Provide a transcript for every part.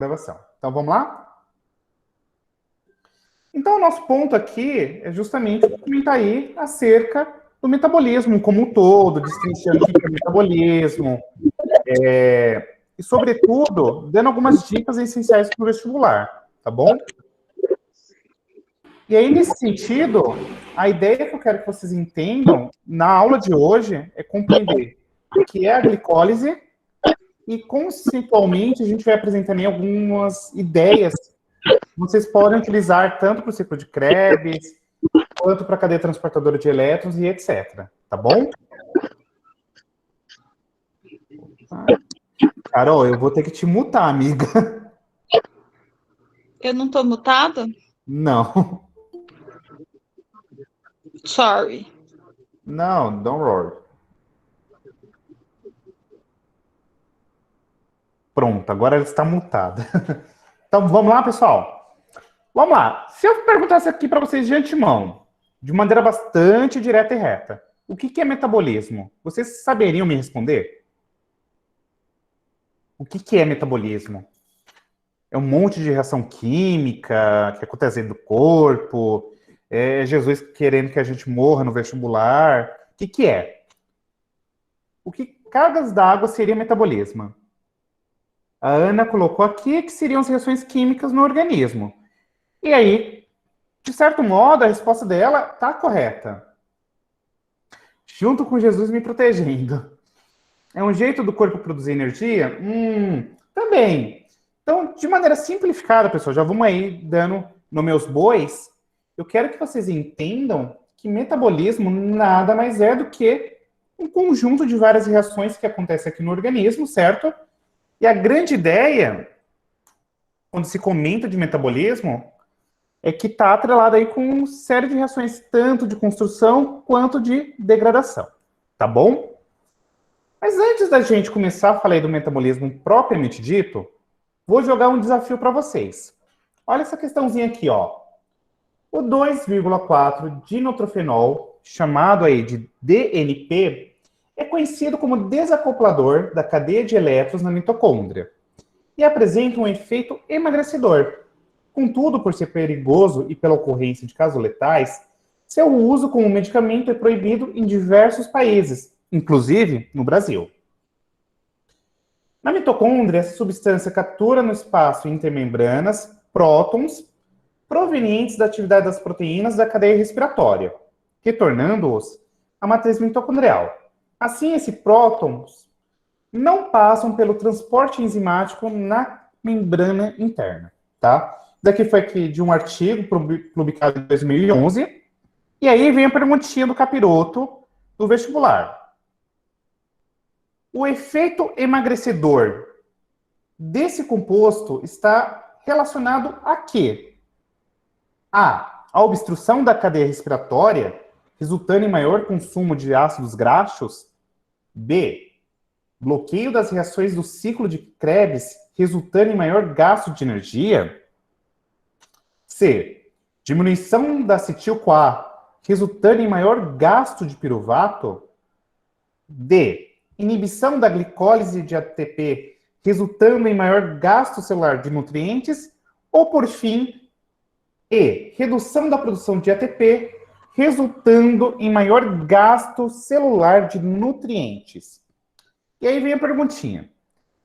Gravação. Então, vamos lá? Então, o nosso ponto aqui é justamente comentar aí acerca do metabolismo como um todo, destrinchando o que é metabolismo, e, sobretudo, dando algumas dicas essenciais para o vestibular, tá bom? E aí, nesse sentido, a ideia que eu quero que vocês entendam na aula de hoje é compreender o que é a glicólise e, conceitualmente, a gente vai apresentar também algumas ideias que vocês podem utilizar tanto para o ciclo de Krebs, quanto para a cadeia transportadora de elétrons e etc. Tá bom? Carol, eu vou ter que te mutar, amiga. Eu não tô mutada? Não. Sorry. Não, don't worry. Pronto, agora ela está mutada. Então, vamos lá, pessoal? Vamos lá. Se eu perguntasse aqui para vocês de antemão, de maneira bastante direta e reta, o que é metabolismo? Vocês saberiam me responder? O que é metabolismo? É um monte de reação química que acontece dentro do corpo? É Jesus querendo que a gente morra no vestibular? O que é? O que cargas d'água seria metabolismo? A Ana colocou aqui que seriam as reações químicas no organismo. E aí, de certo modo, a resposta dela está correta. Junto com Jesus me protegendo. É um jeito do corpo produzir energia? Também. Então, de maneira simplificada, pessoal, já vamos aí dando nos meus bois. Eu quero que vocês entendam que metabolismo nada mais é do que um conjunto de várias reações que acontecem aqui no organismo, certo? E a grande ideia, quando se comenta de metabolismo, é que está atrelado aí com uma série de reações, tanto de construção quanto de degradação. Tá bom? Mas antes da gente começar a falar aí do metabolismo propriamente dito, vou jogar um desafio para vocês. Olha essa questãozinha aqui, ó. O 2,4-dinotrofenol, chamado aí de DNP, é conhecido como desacoplador da cadeia de elétrons na mitocôndria e apresenta um efeito emagrecedor. Contudo, por ser perigoso e pela ocorrência de casos letais, seu uso como medicamento é proibido em diversos países, inclusive no Brasil. Na mitocôndria, essa substância captura no espaço intermembranas prótons provenientes da atividade das proteínas da cadeia respiratória, retornando-os à matriz mitocondrial. Assim, esses prótons não passam pelo transporte enzimático na membrana interna, tá? Daqui foi aqui de um artigo publicado em 2011, e aí vem a perguntinha do capiroto do vestibular. O efeito emagrecedor desse composto está relacionado a quê? A obstrução da cadeia respiratória, resultando em maior consumo de ácidos graxos. B, bloqueio das reações do ciclo de Krebs, resultando em maior gasto de energia. C, diminuição da acetil-CoA, resultando em maior gasto de piruvato. D, inibição da glicólise de ATP, resultando em maior gasto celular de nutrientes. Ou, por fim, E, redução da produção de ATP, resultando em maior gasto celular de nutrientes. E aí vem a perguntinha.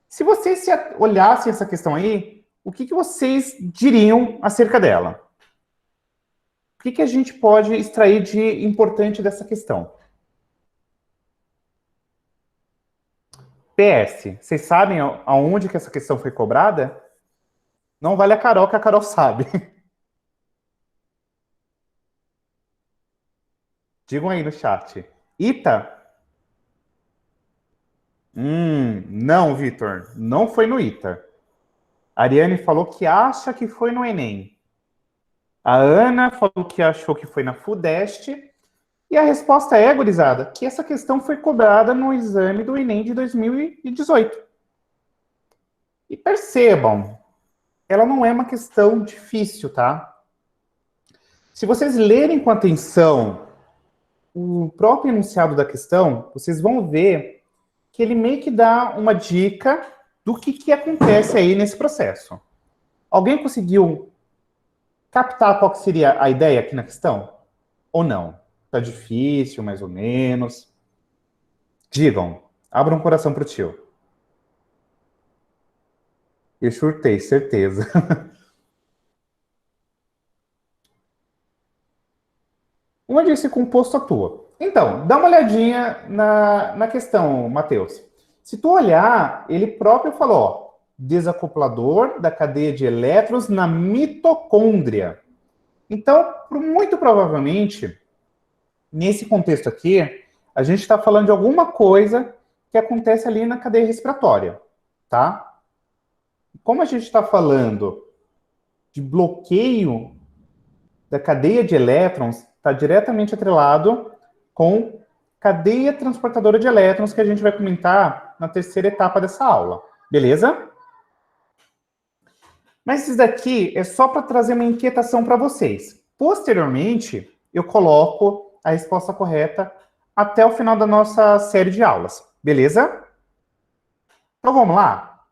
Se vocês olhassem essa questão aí, o que vocês diriam acerca dela? O que a gente pode extrair de importante dessa questão? PS, vocês sabem aonde que essa questão foi cobrada? Não vale a Carol, que a Carol sabe. Digam aí no chat. ITA? Não, Vitor. Não foi no ITA. A Ariane falou que acha que foi no Enem. A Ana falou que achou que foi na FUDEST. E a resposta é, gurizada, que essa questão foi cobrada no exame do Enem de 2018. E percebam, ela não é uma questão difícil, tá? Se vocês lerem com atenção o próprio enunciado da questão, vocês vão ver que ele meio que dá uma dica do que acontece aí nesse processo. Alguém conseguiu captar qual que seria a ideia aqui na questão? Ou não? Tá difícil, mais ou menos? Digam, abram um coração pro tio. Eu chutei, certeza. Onde esse composto atua? Então, dá uma olhadinha na questão, Matheus. Se tu olhar, ele próprio falou, ó, desacoplador da cadeia de elétrons na mitocôndria. Então, muito provavelmente, nesse contexto aqui, a gente está falando de alguma coisa que acontece ali na cadeia respiratória, tá? Como a gente está falando de bloqueio da cadeia de elétrons, está diretamente atrelado com cadeia transportadora de elétrons, que a gente vai comentar na terceira etapa dessa aula, beleza? Mas isso daqui é só para trazer uma inquietação para vocês. Posteriormente, eu coloco a resposta correta até o final da nossa série de aulas, beleza? Então vamos lá?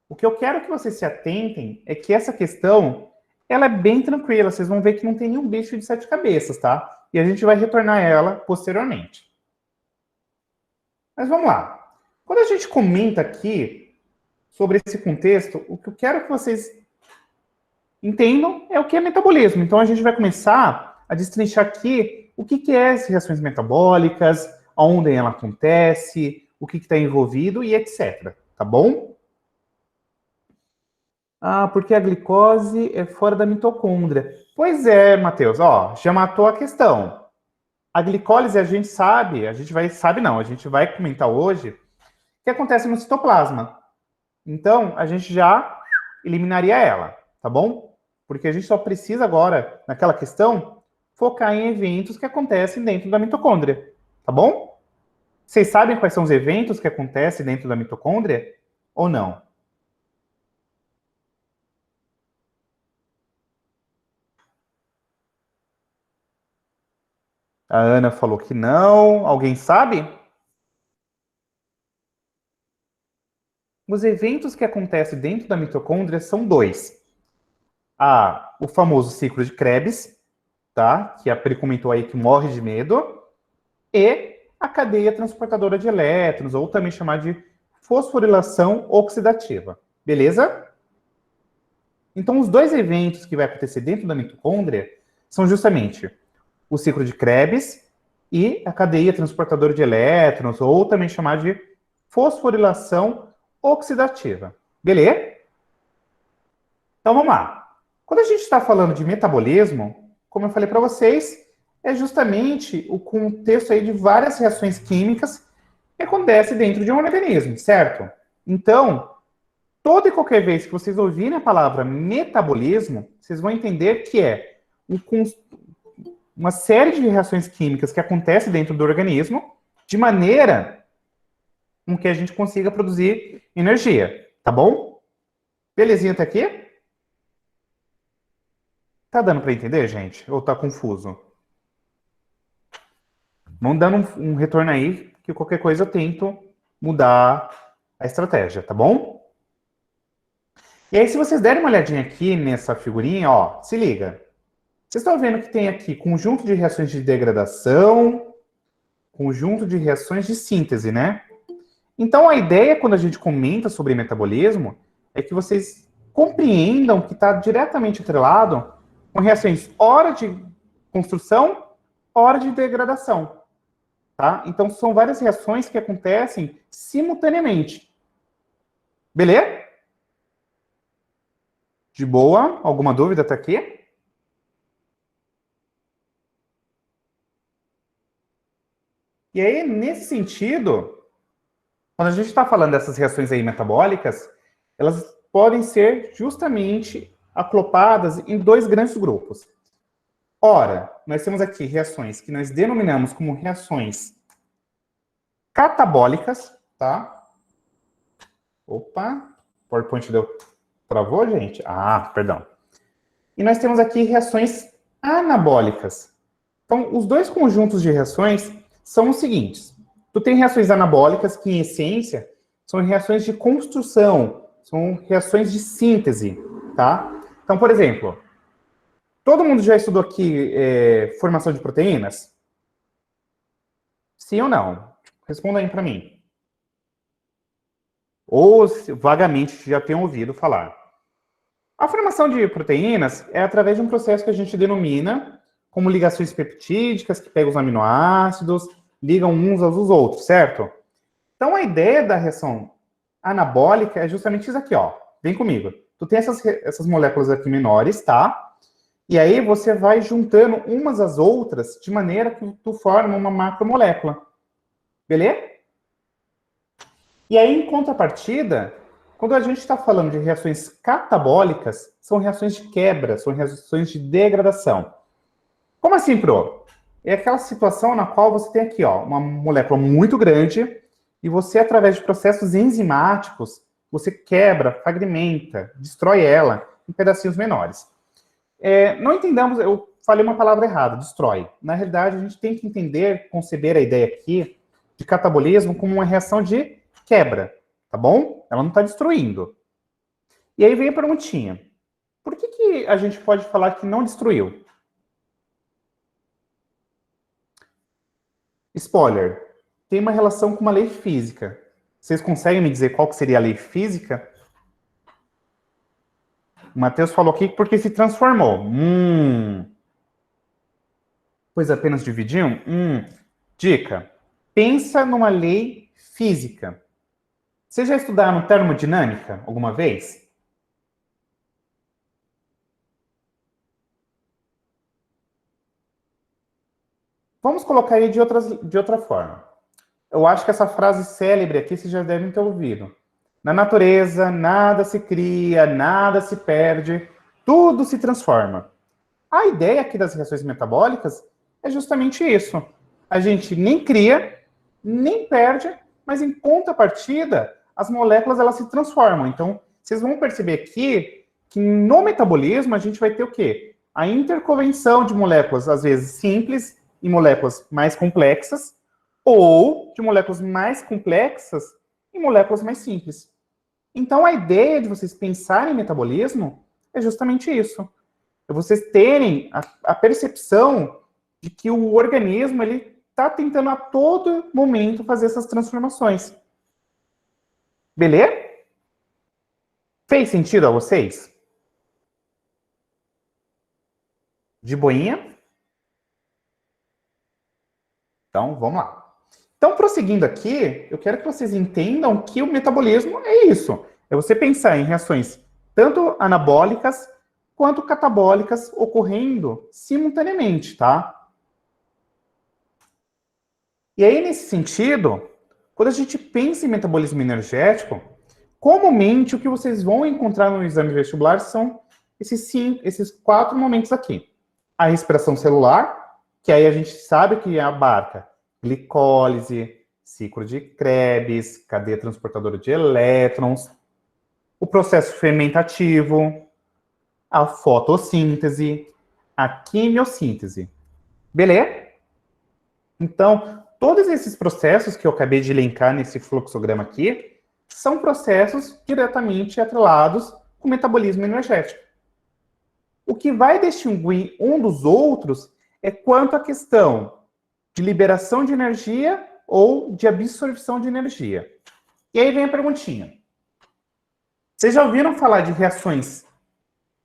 O que eu quero que vocês se atentem é que essa questão, ela é bem tranquila, vocês vão ver que não tem nenhum bicho de 7 cabeças, tá? E a gente vai retornar ela posteriormente. Mas vamos lá. Quando a gente comenta aqui sobre esse contexto, o que eu quero que vocês entendam é o que é metabolismo. Então a gente vai começar a destrinchar aqui o que é as reações metabólicas, onde ela acontece, o que está envolvido e etc. Tá bom? Ah, porque a glicose é fora da mitocôndria. Pois é, Matheus, ó, já matou a questão. A glicólise a gente sabe, a gente vai comentar hoje, que acontece no citoplasma. Então, a gente já eliminaria ela, tá bom? Porque a gente só precisa agora, naquela questão, focar em eventos que acontecem dentro da mitocôndria, tá bom? Vocês sabem quais são os eventos que acontecem dentro da mitocôndria ou não? A Ana falou que não. Alguém sabe? Os eventos que acontecem dentro da mitocôndria são dois. O famoso ciclo de Krebs, tá? Que a Pri comentou aí que morre de medo. E a cadeia transportadora de elétrons, ou também chamada de fosforilação oxidativa. Beleza? Então, os dois eventos que vai acontecer dentro da mitocôndria são justamente o ciclo de Krebs e a cadeia transportadora de elétrons, ou também chamada de fosforilação oxidativa. Beleza? Então, vamos lá. Quando a gente está falando de metabolismo, como eu falei para vocês, é justamente o contexto aí de várias reações químicas que acontecem dentro de um organismo, certo? Então, toda e qualquer vez que vocês ouvirem a palavra metabolismo, vocês vão entender que é uma série de reações químicas que acontecem dentro do organismo de maneira com que a gente consiga produzir energia, tá bom? Belezinha até aqui? Tá dando para entender, gente? Ou tá confuso? Vão dando um retorno aí, que qualquer coisa eu tento mudar a estratégia, tá bom? E aí, se vocês derem uma olhadinha aqui nessa figurinha, ó, se liga. Vocês estão vendo que tem aqui conjunto de reações de degradação, conjunto de reações de síntese, né? Então, a ideia, quando a gente comenta sobre metabolismo, é que vocês compreendam que está diretamente atrelado com reações hora de construção, hora de degradação. Tá? Então, são várias reações que acontecem simultaneamente. Beleza? De boa? Alguma dúvida até aqui? E aí, nesse sentido, quando a gente está falando dessas reações aí metabólicas, elas podem ser justamente agrupadas em dois grandes grupos. Ora, nós temos aqui reações que nós denominamos como reações catabólicas, tá? Opa, o PowerPoint travou, gente? Ah, perdão. E nós temos aqui reações anabólicas. Então, os dois conjuntos de reações são os seguintes. Tu tem reações anabólicas, que em essência são reações de construção, são reações de síntese, tá? Então, por exemplo, todo mundo já estudou aqui formação de proteínas? Sim ou não? Responda aí para mim. Ou vagamente já tenham ouvido falar. A formação de proteínas é através de um processo que a gente denomina como ligações peptídicas, que pegam os aminoácidos, ligam uns aos outros, certo? Então, a ideia da reação anabólica é justamente isso aqui, ó. Vem comigo. Tu tem essas moléculas aqui menores, tá? E aí você vai juntando umas às outras de maneira que tu forma uma macromolécula. Beleza? E aí, em contrapartida, quando a gente está falando de reações catabólicas, são reações de quebra, são reações de degradação. Como assim, Pro? É aquela situação na qual você tem aqui, ó, uma molécula muito grande e você, através de processos enzimáticos, você quebra, fragmenta, destrói ela em pedacinhos menores. Não entendamos, eu falei uma palavra errada, destrói. Na realidade, a gente tem que entender, conceber a ideia aqui de catabolismo como uma reação de quebra, tá bom? Ela não está destruindo. E aí vem a perguntinha. Por que a gente pode falar que não destruiu? Spoiler. Tem uma relação com uma lei física. Vocês conseguem me dizer qual que seria a lei física? O Matheus falou aqui porque se transformou. Pois apenas dividiam? Dica. Pensa numa lei física. Vocês já estudaram termodinâmica alguma vez? Vamos colocar aí de outra forma. Eu acho que essa frase célebre aqui vocês já devem ter ouvido. Na natureza, nada se cria, nada se perde, tudo se transforma. A ideia aqui das reações metabólicas é justamente isso. A gente nem cria, nem perde, mas em contrapartida, as moléculas elas se transformam. Então, vocês vão perceber aqui que no metabolismo a gente vai ter o quê? A interconvenção de moléculas, às vezes simples, e moléculas mais complexas, ou de moléculas mais complexas e moléculas mais simples. Então, a ideia de vocês pensarem em metabolismo é justamente isso. É vocês terem a percepção de que o organismo ele está tentando a todo momento fazer essas transformações. Beleza? Fez sentido a vocês? De boinha? Então, vamos lá. Então, prosseguindo aqui, eu quero que vocês entendam que o metabolismo é isso. É você pensar em reações tanto anabólicas quanto catabólicas ocorrendo simultaneamente, tá? E aí, nesse sentido, quando a gente pensa em metabolismo energético, comumente o que vocês vão encontrar no exame vestibular são esses 4 momentos aqui. A respiração celular, que aí a gente sabe que abarca glicólise, ciclo de Krebs, cadeia transportadora de elétrons, o processo fermentativo, a fotossíntese, a quimiossíntese. Beleza? Então, todos esses processos que eu acabei de elencar nesse fluxograma aqui são processos diretamente atrelados com o metabolismo energético. O que vai distinguir um dos outros é quanto à questão de liberação de energia ou de absorção de energia. E aí vem a perguntinha. Vocês já ouviram falar de reações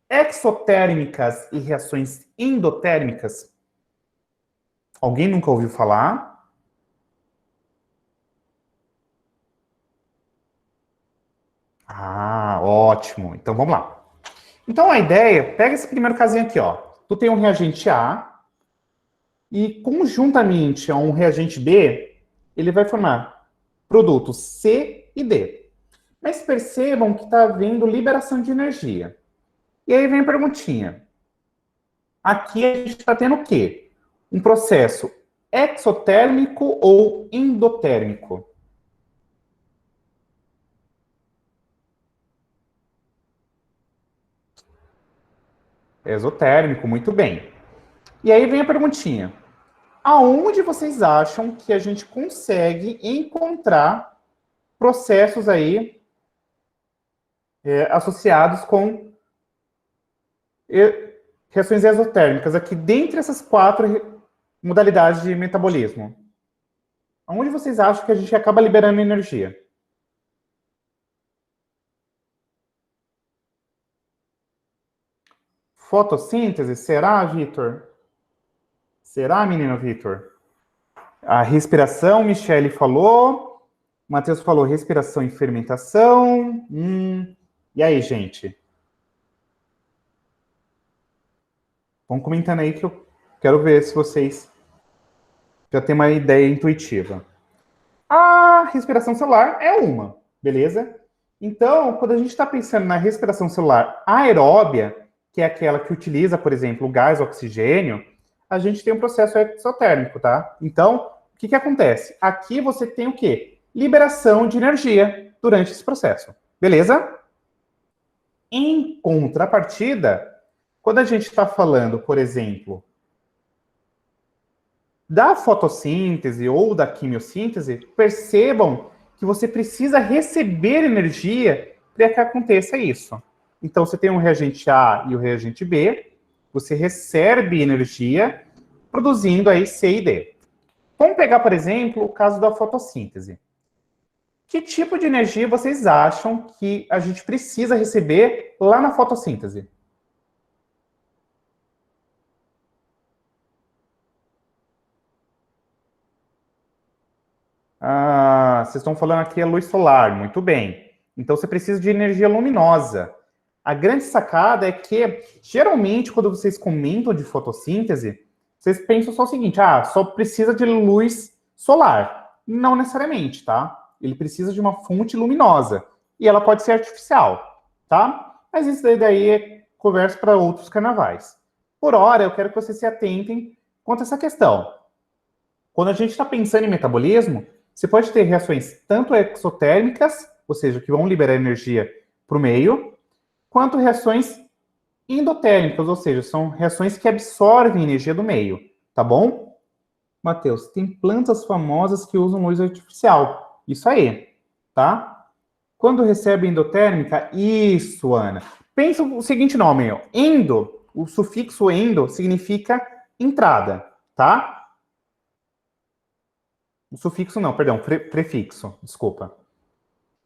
exotérmicas e reações endotérmicas? Alguém nunca ouviu falar? Ah, ótimo. Então vamos lá. Então a ideia, pega esse primeiro casinho aqui, ó. Tu tem um reagente A e conjuntamente a um reagente B, ele vai formar produtos C e D. Mas percebam que está havendo liberação de energia. E aí vem a perguntinha. Aqui a gente está tendo o quê? Um processo exotérmico ou endotérmico? Exotérmico, muito bem. E aí vem a perguntinha. Aonde vocês acham que a gente consegue encontrar processos aí associados com reações exotérmicas, aqui dentre essas 4 modalidades de metabolismo. Onde vocês acham que a gente acaba liberando energia? Fotossíntese? Será, Vitor? Será, menino Vitor? A respiração, Michele falou. Matheus falou respiração e fermentação. E aí, gente? Vão comentando aí que eu quero ver se vocês já têm uma ideia intuitiva. A respiração celular é uma, beleza? Então, quando a gente está pensando na respiração celular aeróbia, que é aquela que utiliza, por exemplo, o gás oxigênio, a gente tem um processo exotérmico, tá? Então, o que acontece? Aqui você tem o quê? Liberação de energia durante esse processo, beleza? Em contrapartida, quando a gente está falando, por exemplo, da fotossíntese ou da quimiossíntese, percebam que você precisa receber energia para que aconteça isso. Então, você tem o reagente A e o reagente B, você recebe energia produzindo aí C e D. Vamos pegar, por exemplo, o caso da fotossíntese. Que tipo de energia vocês acham que a gente precisa receber lá na fotossíntese? Vocês estão falando aqui a luz solar, muito bem. Então você precisa de energia luminosa. A grande sacada é que, geralmente, quando vocês comentam de fotossíntese, vocês pensam só o seguinte, só precisa de luz solar. Não necessariamente, tá? Ele precisa de uma fonte luminosa. E ela pode ser artificial, tá? Mas isso daí é conversa para outros carnavais. Por hora, eu quero que vocês se atentem quanto a essa questão. Quando a gente está pensando em metabolismo, você pode ter reações tanto exotérmicas, ou seja, que vão liberar energia para o meio, quanto reações endotérmicas, ou seja, são reações que absorvem energia do meio, tá bom? Matheus, tem plantas famosas que usam luz artificial. Isso aí, tá? Quando recebe endotérmica, isso, Ana. Pensa o seguinte nome, ó. Endo, o sufixo endo significa entrada, tá? O sufixo não, perdão, prefixo, desculpa.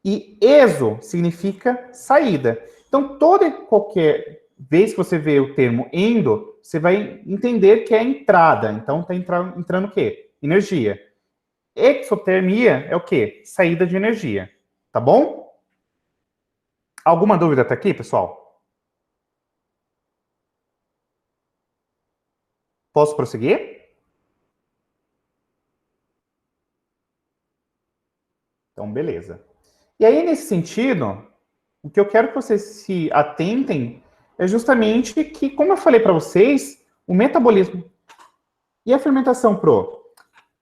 E exo significa saída. Então, toda e qualquer vez que você vê o termo endo, você vai entender que é entrada. Então, está entrando o quê? Energia. Exotermia é o quê? Saída de energia. Tá bom? Alguma dúvida até aqui, pessoal? Posso prosseguir? Então, beleza. E aí, nesse sentido, o que eu quero que vocês se atentem é justamente que, como eu falei para vocês, o metabolismo e a fermentação pro.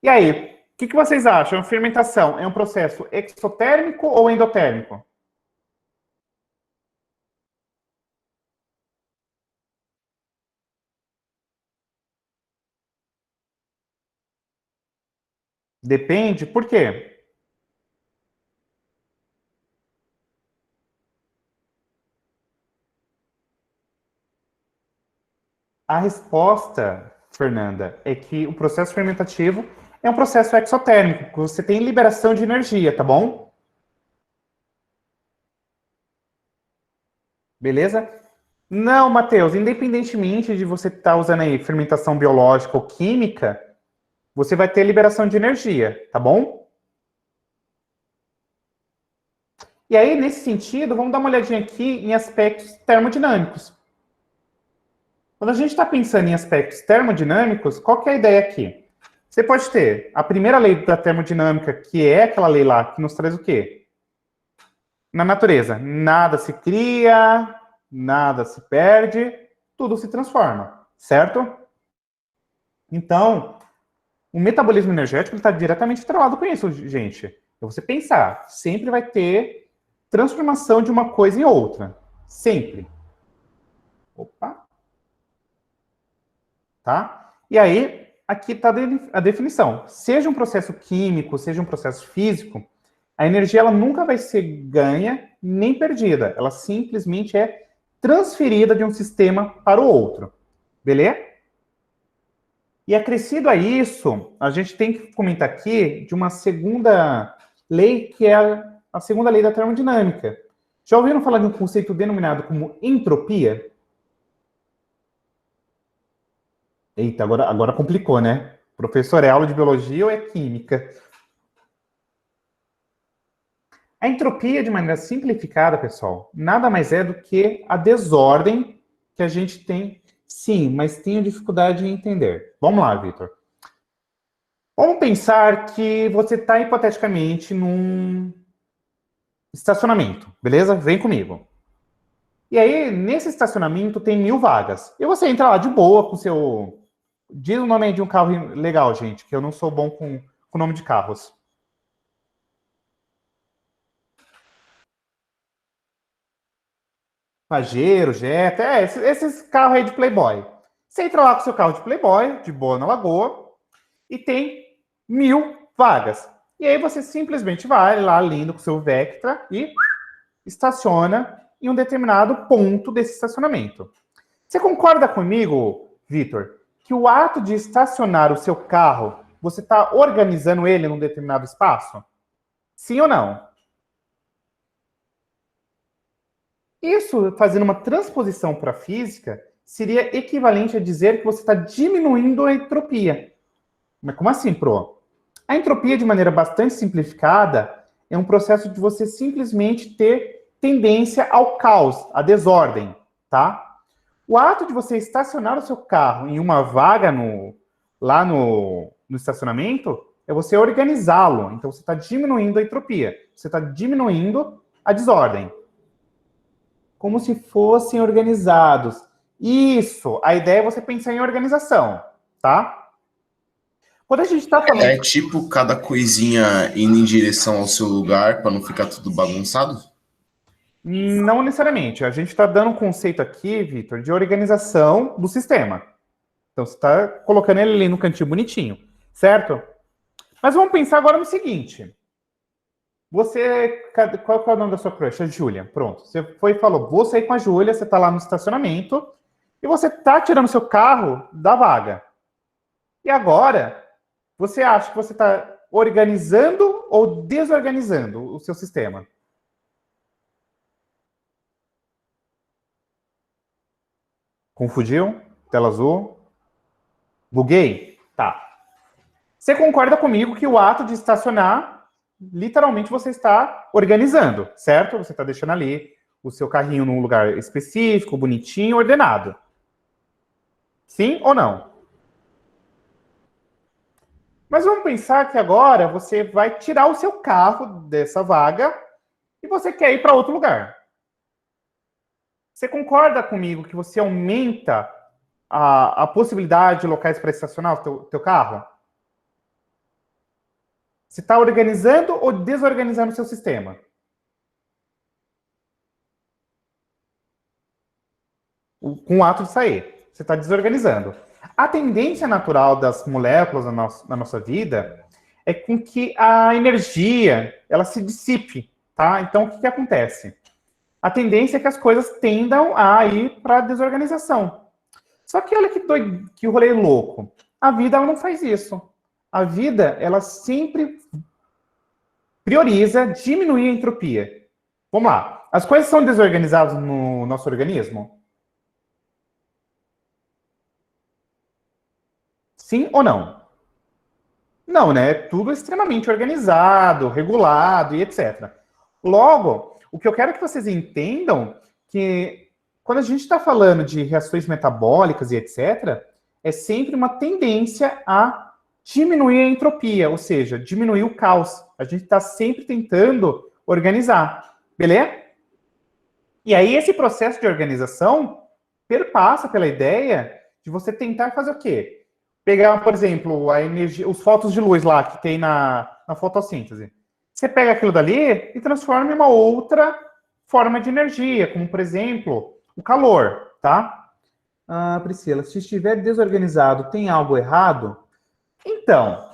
E aí, o que vocês acham? A fermentação é um processo exotérmico ou endotérmico? Depende, por quê? A resposta, Fernanda, é que o processo fermentativo é um processo exotérmico, que você tem liberação de energia, tá bom? Beleza? Não, Matheus, independentemente de você estar usando aí fermentação biológica ou química, você vai ter liberação de energia, tá bom? E aí, nesse sentido, vamos dar uma olhadinha aqui em aspectos termodinâmicos. Quando a gente está pensando em aspectos termodinâmicos, qual que é a ideia aqui? Você pode ter a primeira lei da termodinâmica, que é aquela lei lá que nos traz o quê? Na natureza, nada se cria, nada se perde, tudo se transforma, certo? Então, o metabolismo energético está diretamente atrelado com isso, gente. É você pensar, sempre vai ter transformação de uma coisa em outra. Sempre. Opa. Tá? E aí, aqui está a definição. Seja um processo químico, seja um processo físico, A energia ela nunca vai ser ganha nem perdida. Ela simplesmente é transferida de um sistema para o outro. Beleza? E acrescido a isso, a gente tem que comentar aqui de uma segunda lei, que é a segunda lei da termodinâmica. Já ouviram falar de um conceito denominado como entropia? Eita, agora complicou, né? Professor, é aula de biologia ou é química? A entropia, de maneira simplificada, pessoal, nada mais é do que a desordem que a gente tem. Sim, mas tenho dificuldade em entender. Vamos lá, Vitor. Vamos pensar que você está hipoteticamente num estacionamento, beleza? Vem comigo. E aí, nesse estacionamento tem 1.000 vagas. E você entra lá de boa com o seu... Diz o nome aí de um carro legal, gente, que eu não sou bom com nome de carros. Pajero, Jetta, esses carros aí de Playboy. Você entra lá com o seu carro de Playboy, de boa na lagoa, e tem 1.000 vagas. E aí você simplesmente vai lá, lindo, com o seu Vectra, e estaciona em um determinado ponto desse estacionamento. Você concorda comigo, Vitor, que o ato de estacionar o seu carro, você está organizando ele num determinado espaço? Sim ou não? Isso, fazendo uma transposição para a física, seria equivalente a dizer que você está diminuindo a entropia. Mas como assim, Pro? A entropia, de maneira bastante simplificada, é um processo de você simplesmente ter tendência ao caos, à desordem, tá? O ato de você estacionar o seu carro em uma vaga lá no estacionamento é você organizá-lo. Então, você está diminuindo a entropia. Você está diminuindo a desordem. Como se fossem organizados. Isso, a ideia é você pensar em organização, tá? Quando a gente está falando... É tipo cada coisinha indo em direção ao seu lugar para não ficar tudo bagunçado? Não necessariamente. A gente está dando um conceito aqui, Vitor, de organização do sistema. Então, você está colocando ele ali no cantinho bonitinho, certo? Mas vamos pensar agora no seguinte. Qual é o nome da sua crush? A Júlia. Pronto. Você foi e falou, vou sair com a Júlia, você está lá no estacionamento, e você está tirando seu carro da vaga. E agora, você acha que você está organizando ou desorganizando o seu sistema? Confundiu? Tela azul? Buguei? Tá. Você concorda comigo que o ato de estacionar, literalmente você está organizando, certo? Você está deixando ali o seu carrinho num lugar específico, bonitinho, ordenado. Sim ou não? Mas vamos pensar que agora você vai tirar o seu carro dessa vaga e você quer ir para outro lugar. Você concorda comigo que você aumenta a possibilidade de locais para estacionar o teu carro? Você está organizando ou desorganizando o seu sistema? Com o ato de sair. Você está desorganizando. A tendência natural das moléculas na nossa vida é com que a energia ela se dissipe, tá? Então, o que acontece? A tendência é que as coisas tendam a ir para a desorganização. Só que olha que rolê louco. A vida ela não faz isso. A vida, ela sempre prioriza diminuir a entropia. Vamos lá. As coisas são desorganizadas no nosso organismo? Sim ou não? Não, né? Tudo extremamente organizado, regulado e etc. Logo, o que eu quero que vocês entendam que quando a gente está falando de reações metabólicas e etc., é sempre uma tendência a diminuir a entropia, ou seja, diminuir o caos. A gente está sempre tentando organizar, beleza? E aí esse processo de organização perpassa pela ideia de você tentar fazer o quê? Pegar, por exemplo, a energia, os fótons de luz lá que tem na fotossíntese. Você pega aquilo dali e transforma em uma outra forma de energia, como, por exemplo, o calor, tá? Ah, Priscila, se estiver desorganizado, tem algo errado? Então,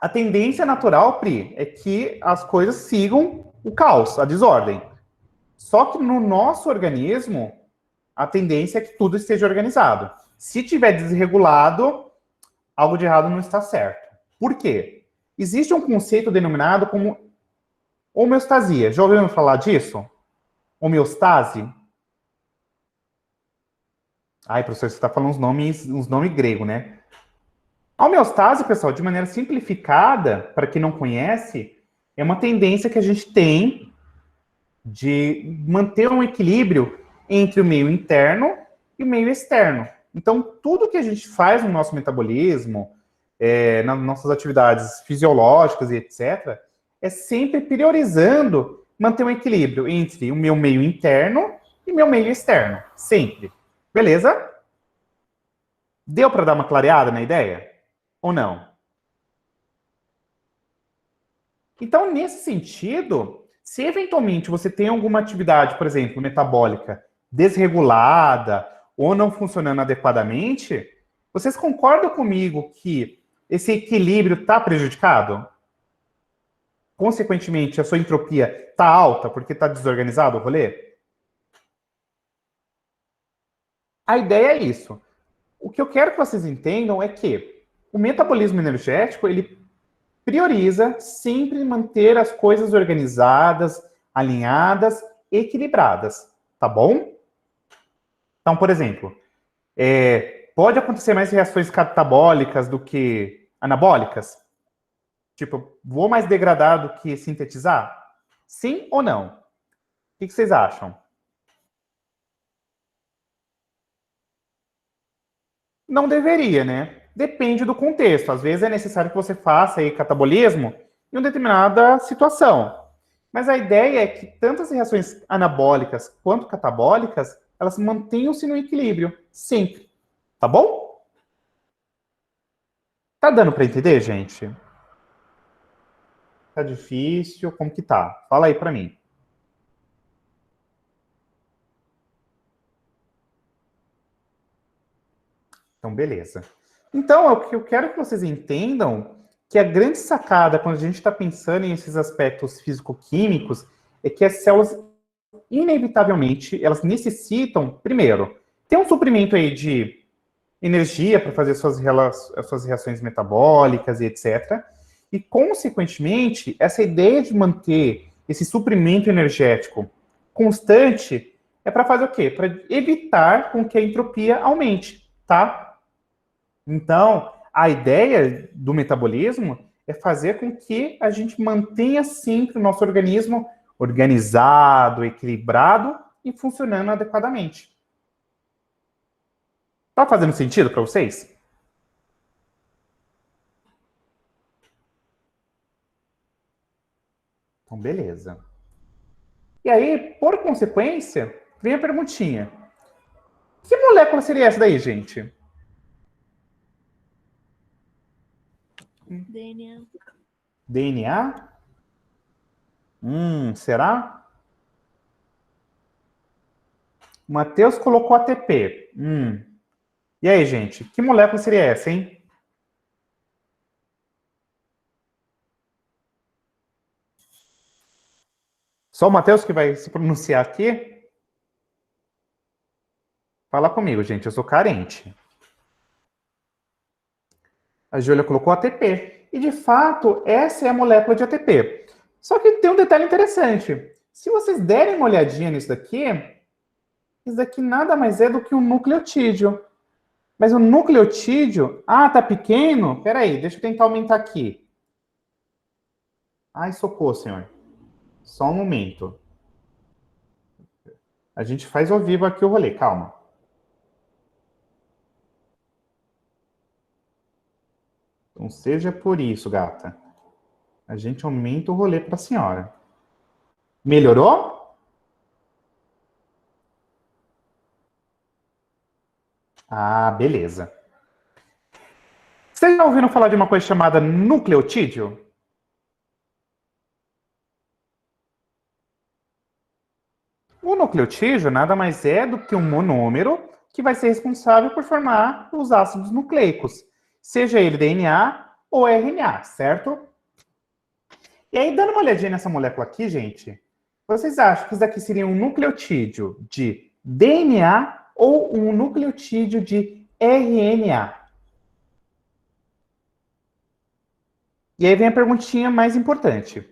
A tendência natural, Pri, é que as coisas sigam o caos, a desordem. Só que no nosso organismo, a tendência é que tudo esteja organizado. Se tiver desregulado, algo de errado não está certo. Por quê? Existe um conceito denominado como homeostasia. Já ouviram falar disso? Homeostase? Ai, professor, você está falando uns nomes grego, né? A homeostase, pessoal, de maneira simplificada, para quem não conhece, é uma tendência que a gente tem de manter um equilíbrio entre o meio interno e o meio externo. Então, tudo que a gente faz no nosso metabolismo, nas nossas atividades fisiológicas e etc., é sempre priorizando manter um equilíbrio entre o meu meio interno e o meu meio externo. Sempre. Beleza? Deu para dar uma clareada na ideia? Ou não? Então, nesse sentido, se eventualmente você tem alguma atividade, por exemplo, metabólica desregulada ou não funcionando adequadamente, vocês concordam comigo que esse equilíbrio está prejudicado? Consequentemente, a sua entropia está alta porque está desorganizado o rolê? A ideia é isso. O que eu quero que vocês entendam é que o metabolismo energético, ele prioriza sempre manter as coisas organizadas, alinhadas, equilibradas, tá bom? Então, por exemplo, pode acontecer mais reações catabólicas do que anabólicas? Tipo, vou mais degradar do que sintetizar? Sim ou não? O que vocês acham? Não deveria, né? Depende do contexto. Às vezes é necessário que você faça aí catabolismo em uma determinada situação. Mas a ideia é que tanto as reações anabólicas quanto catabólicas, elas mantenham-se no equilíbrio, sempre. Tá bom? Tá dando para entender, gente? Tá difícil? Como que tá? Fala aí para mim. Então, beleza. Então, o que eu quero que vocês entendam que a grande sacada quando a gente está pensando em esses aspectos físico-químicos é que as células, inevitavelmente, elas necessitam, primeiro, ter um suprimento aí de energia para fazer suas reações metabólicas e etc. E, consequentemente, essa ideia de manter esse suprimento energético constante é para fazer o quê? Para evitar com que a entropia aumente, tá? Então, a ideia do metabolismo é fazer com que a gente mantenha sempre o nosso organismo organizado, equilibrado e funcionando adequadamente. Tá fazendo sentido para vocês? Então, beleza. E aí, por consequência, vem a perguntinha. Que molécula seria essa daí, gente? DNA. DNA? Será? O Matheus colocou ATP. E aí, gente? Que molécula seria essa, hein? Só o Matheus que vai se pronunciar aqui? Fala comigo, gente. Eu sou carente. A Júlia colocou ATP. E, de fato, essa é a molécula de ATP. Só que tem um detalhe interessante. Se vocês derem uma olhadinha nisso daqui, isso daqui nada mais é do que um nucleotídeo. Mas o nucleotídeo... Ah, tá pequeno? Peraí, deixa eu tentar aumentar aqui. Ai, socorro, senhor. Só um momento. A gente faz ao vivo aqui o rolê, calma. Não seja por isso, gata. A gente aumenta o rolê para a senhora. Melhorou? Ah, beleza. Vocês já ouviram falar de uma coisa chamada nucleotídeo? O nucleotídeo nada mais é do que um monômero que vai ser responsável por formar os ácidos nucleicos, seja ele DNA ou RNA, certo? E aí, dando uma olhadinha nessa molécula aqui, gente, vocês acham que isso daqui seria um nucleotídeo de DNA ou um nucleotídeo de RNA? E aí vem a perguntinha mais importante.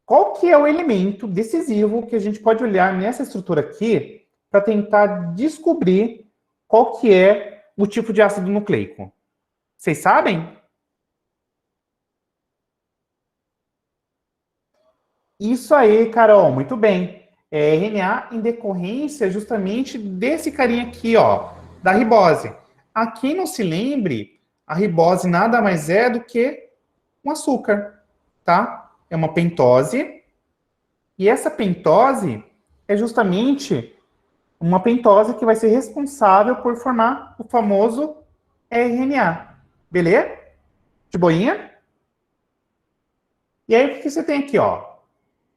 Qual que é o elemento decisivo que a gente pode olhar nessa estrutura aqui para tentar descobrir qual que é o tipo de ácido nucleico? Vocês sabem? Isso aí, Carol, muito bem. É RNA em decorrência justamente desse carinha aqui, ó, da ribose. A quem não se lembre, a ribose nada mais é do que um açúcar, tá? É uma pentose. E essa pentose é justamente uma pentose que vai ser responsável por formar o famoso RNA. Beleza? De boinha? E aí, o que você tem aqui, ó?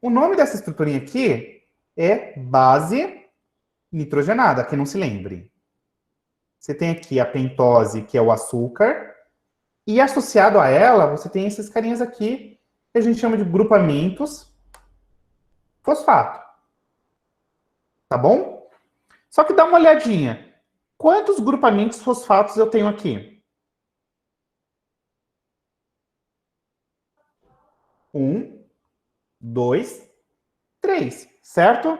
O nome dessa estruturinha aqui é base nitrogenada, que não se lembre. Você tem aqui a pentose, que é o açúcar, e associado a ela, você tem esses carinhas aqui, que a gente chama de grupamentos fosfato. Tá bom? Só que dá uma olhadinha. Quantos grupamentos fosfatos eu tenho aqui? 1, 2, 3, certo?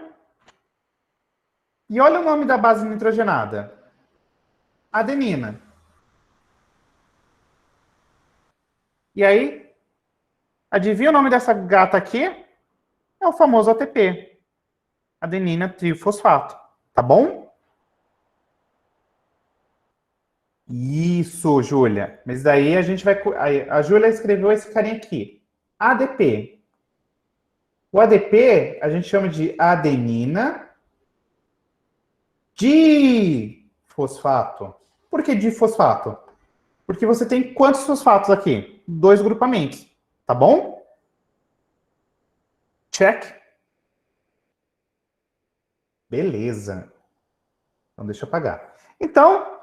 E olha o nome da base nitrogenada. Adenina. E aí, adivinha o nome dessa gata aqui? É o famoso ATP. Adenina trifosfato. Tá bom? Isso, Júlia. Mas daí a gente vai... A Júlia escreveu esse carinha aqui. ADP. O ADP a gente chama de adenina difosfato. Por que difosfato? Porque você tem quantos fosfatos aqui? 2 grupamentos. Tá bom? Check. Beleza. Então, deixa eu apagar. Então,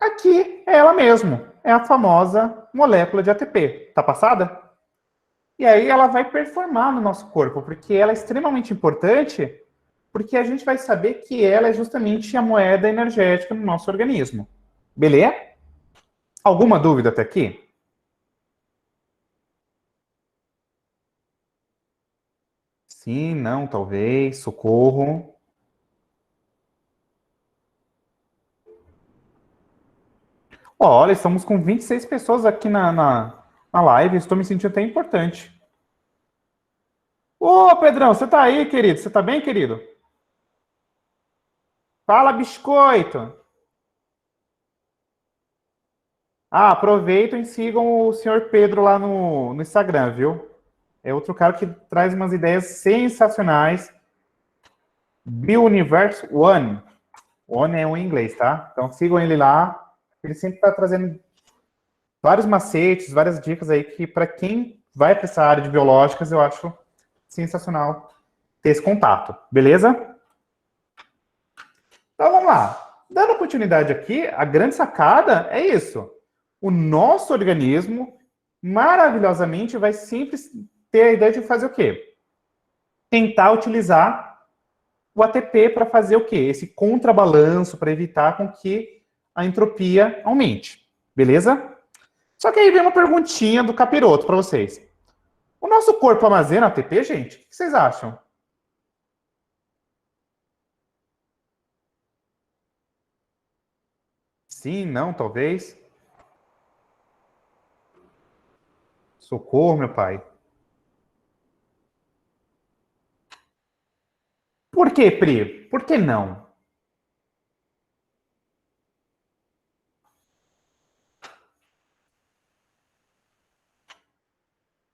aqui é ela mesmo. É a famosa molécula de ATP. Tá passada? E aí ela vai performar no nosso corpo, porque ela é extremamente importante, porque a gente vai saber que ela é justamente a moeda energética no nosso organismo. Beleza? Alguma dúvida até aqui? Sim, não, talvez, socorro. Olha, estamos com 26 pessoas aqui na live, estou me sentindo até importante. Ô, Pedrão, você tá aí, querido? Você tá bem, querido? Fala, biscoito! Ah, aproveitem e sigam o senhor Pedro lá no Instagram, viu? É outro cara que traz umas ideias sensacionais. Bioniverse One. One é um em inglês, tá? Então sigam ele lá. Ele sempre está trazendo vários macetes, várias dicas aí que para quem vai para essa área de biológicas, eu acho sensacional ter esse contato. Beleza? Então vamos lá. Dando continuidade aqui, a grande sacada é isso. O nosso organismo, maravilhosamente, vai sempre ter a ideia de fazer o quê? Tentar utilizar o ATP para fazer o quê? Esse contrabalanço, para evitar com que a entropia aumente. Beleza? Só que aí vem uma perguntinha do capiroto para vocês. O nosso corpo armazena ATP, gente? O que vocês acham? Sim, não, talvez. Socorro, meu pai. Por quê, Pri? Por que não?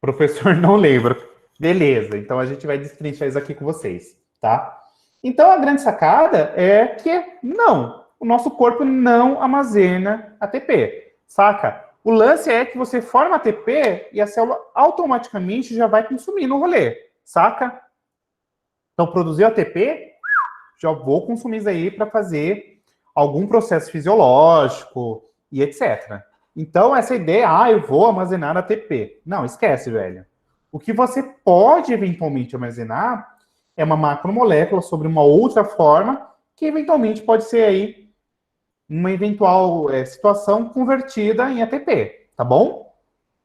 Professor não lembra. Beleza, então a gente vai destrinchar isso aqui com vocês, tá? Então a grande sacada é que não, o nosso corpo não armazena ATP, saca? O lance é que você forma ATP e a célula automaticamente já vai consumir no rolê, saca? Então produzir ATP, já vou consumir isso aí para fazer algum processo fisiológico e etc. Então, essa ideia, eu vou armazenar ATP. Não, esquece, velho. O que você pode eventualmente armazenar é uma macromolécula sobre uma outra forma, que eventualmente pode ser aí uma eventual situação convertida em ATP, tá bom?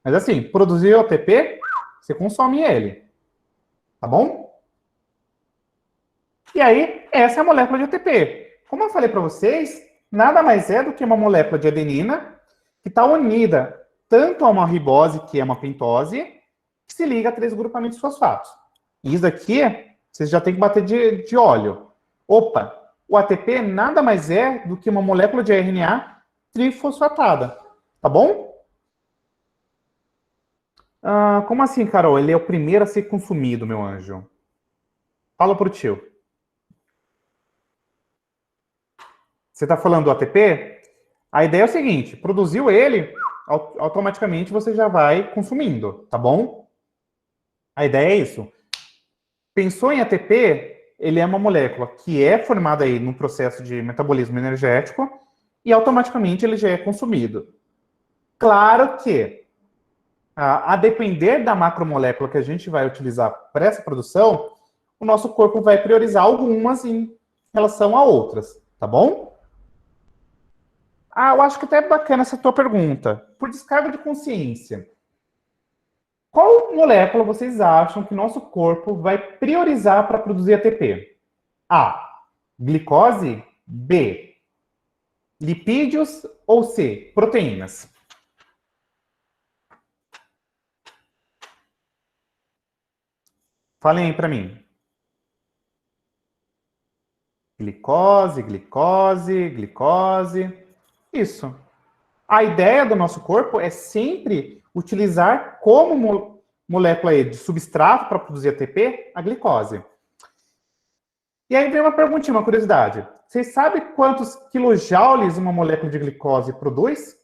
Mas assim, produzir o ATP, você consome ele, tá bom? E aí, essa é a molécula de ATP. Como eu falei para vocês, nada mais é do que uma molécula de adenina que está unida tanto a uma ribose, que é uma pentose, que se liga a 3 grupamentos fosfatos. E isso aqui, vocês já tem que bater de olho. Opa, o ATP nada mais é do que uma molécula de RNA trifosfatada. Tá bom? Como assim, Carol? Ele é o primeiro a ser consumido, meu anjo. Fala pro tio. Você está falando do ATP? A ideia é o seguinte, produziu ele, automaticamente você já vai consumindo, tá bom? A ideia é isso. Pensou em ATP, ele é uma molécula que é formada aí no processo de metabolismo energético e automaticamente ele já é consumido. Claro que, a depender da macromolécula que a gente vai utilizar para essa produção, o nosso corpo vai priorizar algumas em relação a outras, tá bom? Eu acho que até é bacana essa tua pergunta. Por descarga de consciência, qual molécula vocês acham que nosso corpo vai priorizar para produzir ATP? A. Glicose. B. Lipídios. Ou C. Proteínas. Falem aí para mim. Glicose, glicose, glicose. Isso. A ideia do nosso corpo é sempre utilizar como molécula de substrato para produzir ATP a glicose. E aí vem uma perguntinha, uma curiosidade. Vocês sabem quantos quilojoules uma molécula de glicose produz?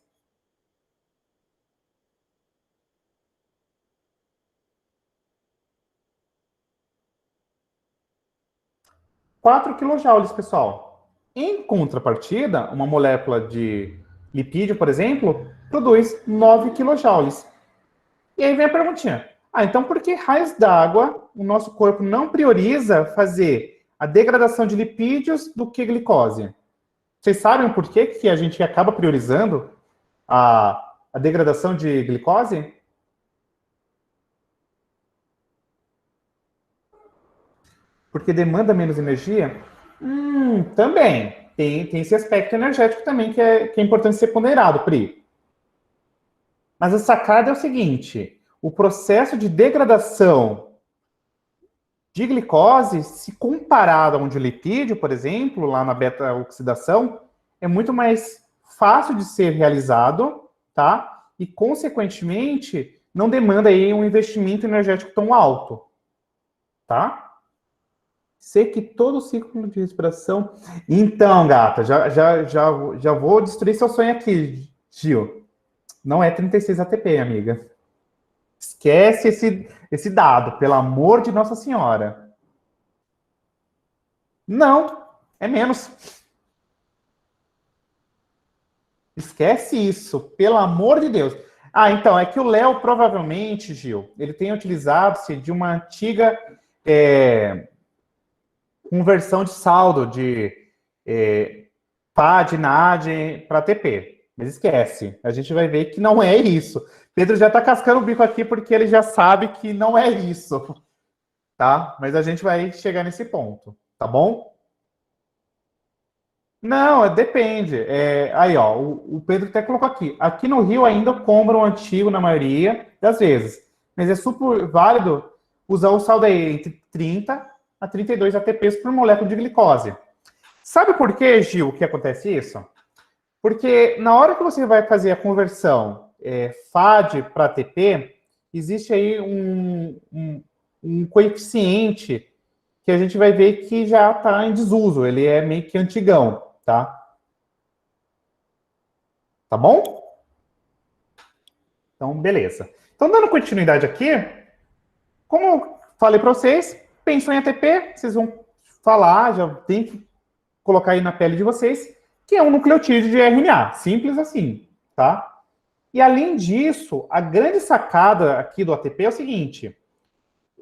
4 quilojoules, pessoal. Em contrapartida, uma molécula de lipídio, por exemplo, produz 9 quilojoules. E aí vem a perguntinha. Então por que raios d'água o nosso corpo não prioriza fazer a degradação de lipídios do que glicose? Vocês sabem por que a gente acaba priorizando a degradação de glicose? Porque demanda menos energia? Também. Tem esse aspecto energético também que é importante ser ponderado, Pri. Mas a sacada é o seguinte, o processo de degradação de glicose, se comparado a um de lipídio, por exemplo, lá na beta-oxidação, é muito mais fácil de ser realizado, tá? E, consequentemente, não demanda aí um investimento energético tão alto, tá? Sei que todo o ciclo de respiração... Então, gata, já vou destruir seu sonho aqui, Gil. Não é 36 ATP, amiga. Esquece esse dado, pelo amor de Nossa Senhora. Não, é menos. Esquece isso, pelo amor de Deus. Então, é que o Léo, provavelmente, Gil, ele tem utilizado-se de uma antiga conversão de saldo de PAD, NAD para ATP. Mas esquece, a gente vai ver que não é isso. Pedro já está cascando o bico aqui porque ele já sabe que não é isso, tá? Mas a gente vai chegar nesse ponto, tá bom? Não, depende. Aí, ó, o Pedro até colocou aqui. Aqui no Rio ainda compram antigo na maioria das vezes. Mas é super válido usar o saldo aí entre 30 a 32 ATPs por molécula de glicose. Sabe por quê, Gil, que acontece isso? Porque na hora que você vai fazer a conversão FAD para ATP, existe aí um coeficiente que a gente vai ver que já está em desuso, ele é meio que antigão, tá? Tá bom? Então, beleza. Então, dando continuidade aqui, como eu falei para vocês, pensou em ATP, vocês vão falar, já tem que colocar aí na pele de vocês, que é um nucleotídeo de RNA, simples assim, tá? E além disso, a grande sacada aqui do ATP é o seguinte: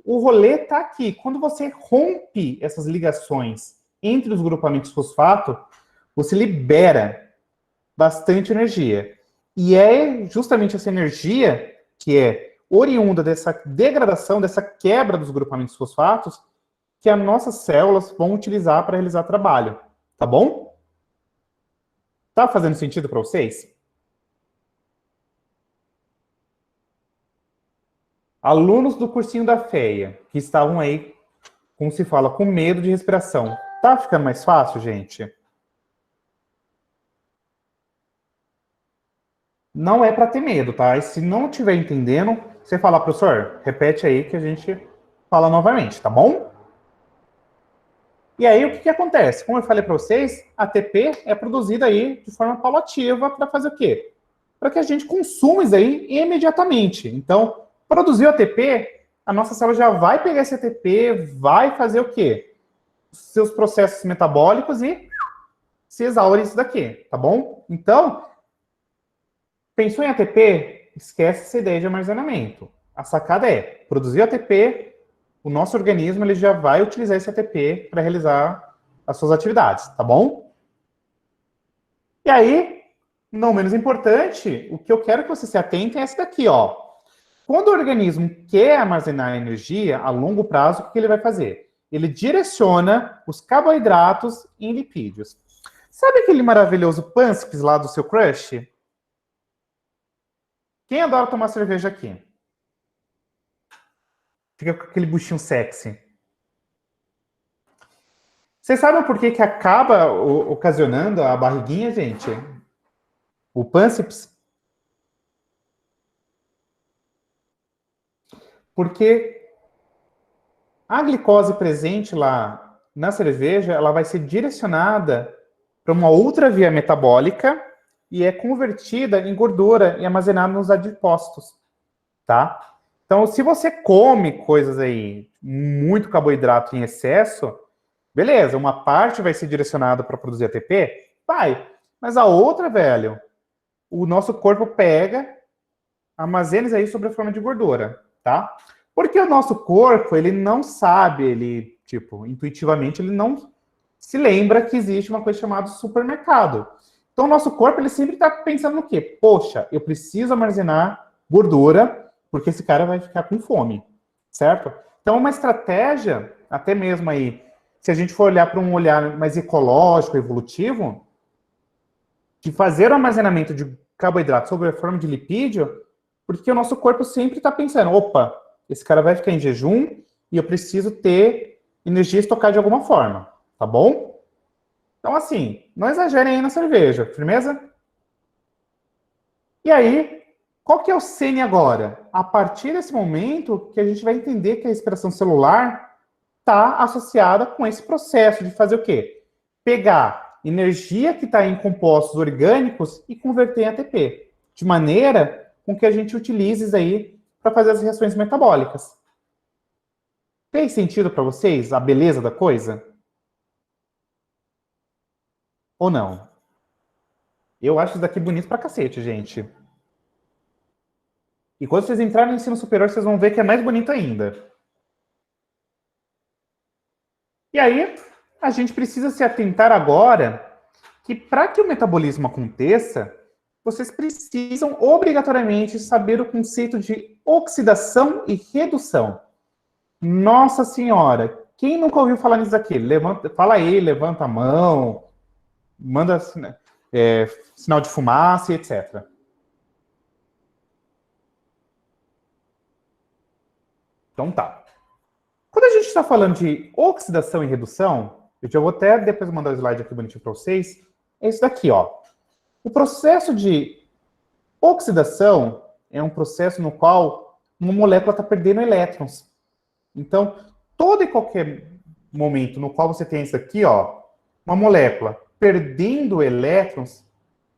o rolê está aqui. Quando você rompe essas ligações entre os grupamentos fosfato, você libera bastante energia. E é justamente essa energia que é oriunda dessa degradação, dessa quebra dos grupamentos fosfatos, que as nossas células vão utilizar para realizar trabalho. Tá bom? Tá fazendo sentido para vocês? Alunos do cursinho da FEA, que estavam aí, como se fala, com medo de respiração. Tá ficando mais fácil, gente? Não é para ter medo, tá? E se não estiver entendendo, você fala, professor, repete aí que a gente fala novamente, tá bom? E aí, o que acontece? Como eu falei para vocês, a ATP é produzida aí de forma paulativa para fazer o quê? Para que a gente consuma isso aí imediatamente. Então, produziu ATP, a nossa célula já vai pegar esse ATP, vai fazer o quê? Seus processos metabólicos e se exaure isso daqui, tá bom? Então, pensou em ATP? Esquece essa ideia de armazenamento. A sacada é, produzir ATP, o nosso organismo ele já vai utilizar esse ATP para realizar as suas atividades, tá bom? E aí, não menos importante, o que eu quero que você se atente é esse daqui, ó. Quando o organismo quer armazenar energia a longo prazo, o que ele vai fazer? Ele direciona os carboidratos em lipídios. Sabe aquele maravilhoso pâncreas lá do seu crush? Quem adora tomar cerveja aqui? Fica com aquele buchinho sexy. Vocês sabem por que acaba ocasionando a barriguinha, gente? O pâncreas? Porque a glicose presente lá na cerveja, ela vai ser direcionada para uma outra via metabólica e é convertida em gordura e armazenada nos adipócitos, tá? Então, se você come coisas aí, muito carboidrato em excesso, beleza, uma parte vai ser direcionada para produzir ATP? Vai. Mas a outra, velho, o nosso corpo pega, armazena isso aí sob a forma de gordura, tá? Porque o nosso corpo, ele não sabe, ele, tipo, intuitivamente, ele não se lembra que existe uma coisa chamada supermercado. Então, o nosso corpo, ele sempre está pensando no quê? Poxa, eu preciso armazenar gordura, porque esse cara vai ficar com fome, certo? Então, uma estratégia, até mesmo aí, se a gente for olhar para um olhar mais ecológico, evolutivo, de fazer o armazenamento de carboidrato sob a forma de lipídio, porque o nosso corpo sempre está pensando, opa, esse cara vai ficar em jejum e eu preciso ter energia estocada de alguma forma, tá bom? Então, assim, não exagerem aí na cerveja, firmeza? E aí, qual que é o CN agora? A partir desse momento que a gente vai entender que a respiração celular está associada com esse processo de fazer o quê? Pegar energia que está em compostos orgânicos e converter em ATP, de maneira com que a gente utilize isso aí para fazer as reações metabólicas. Fez sentido para vocês a beleza da coisa? Ou não? Eu acho isso daqui bonito pra cacete, gente. E quando vocês entrarem no ensino superior, vocês vão ver que é mais bonito ainda. E aí, a gente precisa se atentar agora que para que o metabolismo aconteça, vocês precisam obrigatoriamente saber o conceito de oxidação e redução. Nossa Senhora, quem nunca ouviu falar nisso aqui? Levanta, fala aí, levanta a mão, manda sinal de fumaça, etc. Então tá. Quando a gente está falando de oxidação e redução, eu já vou até depois mandar o slide aqui bonitinho para vocês, é isso daqui, ó. O processo de oxidação é um processo no qual uma molécula está perdendo elétrons. Então, todo e qualquer momento no qual você tem isso aqui, ó, uma molécula perdendo elétrons,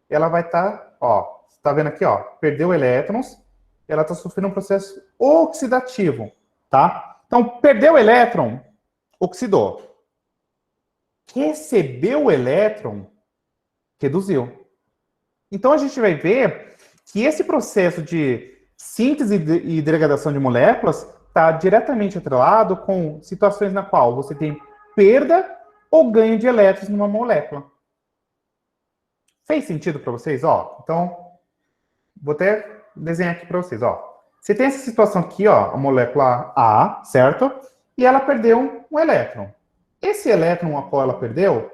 ela vai estar, ó, você está vendo aqui, ó, perdeu elétrons, ela está sofrendo um processo oxidativo, tá? Então, perdeu o elétron, oxidou. Recebeu o elétron, reduziu. Então, a gente vai ver que esse processo de síntese e degradação de moléculas está diretamente atrelado com situações na qual você tem perda ou ganho de elétrons numa molécula. Fez sentido para vocês? Ó, então, vou até desenhar aqui para vocês. Ó. Você tem essa situação aqui, ó, a molécula A, certo? E ela perdeu um elétron. Esse elétron a qual ela perdeu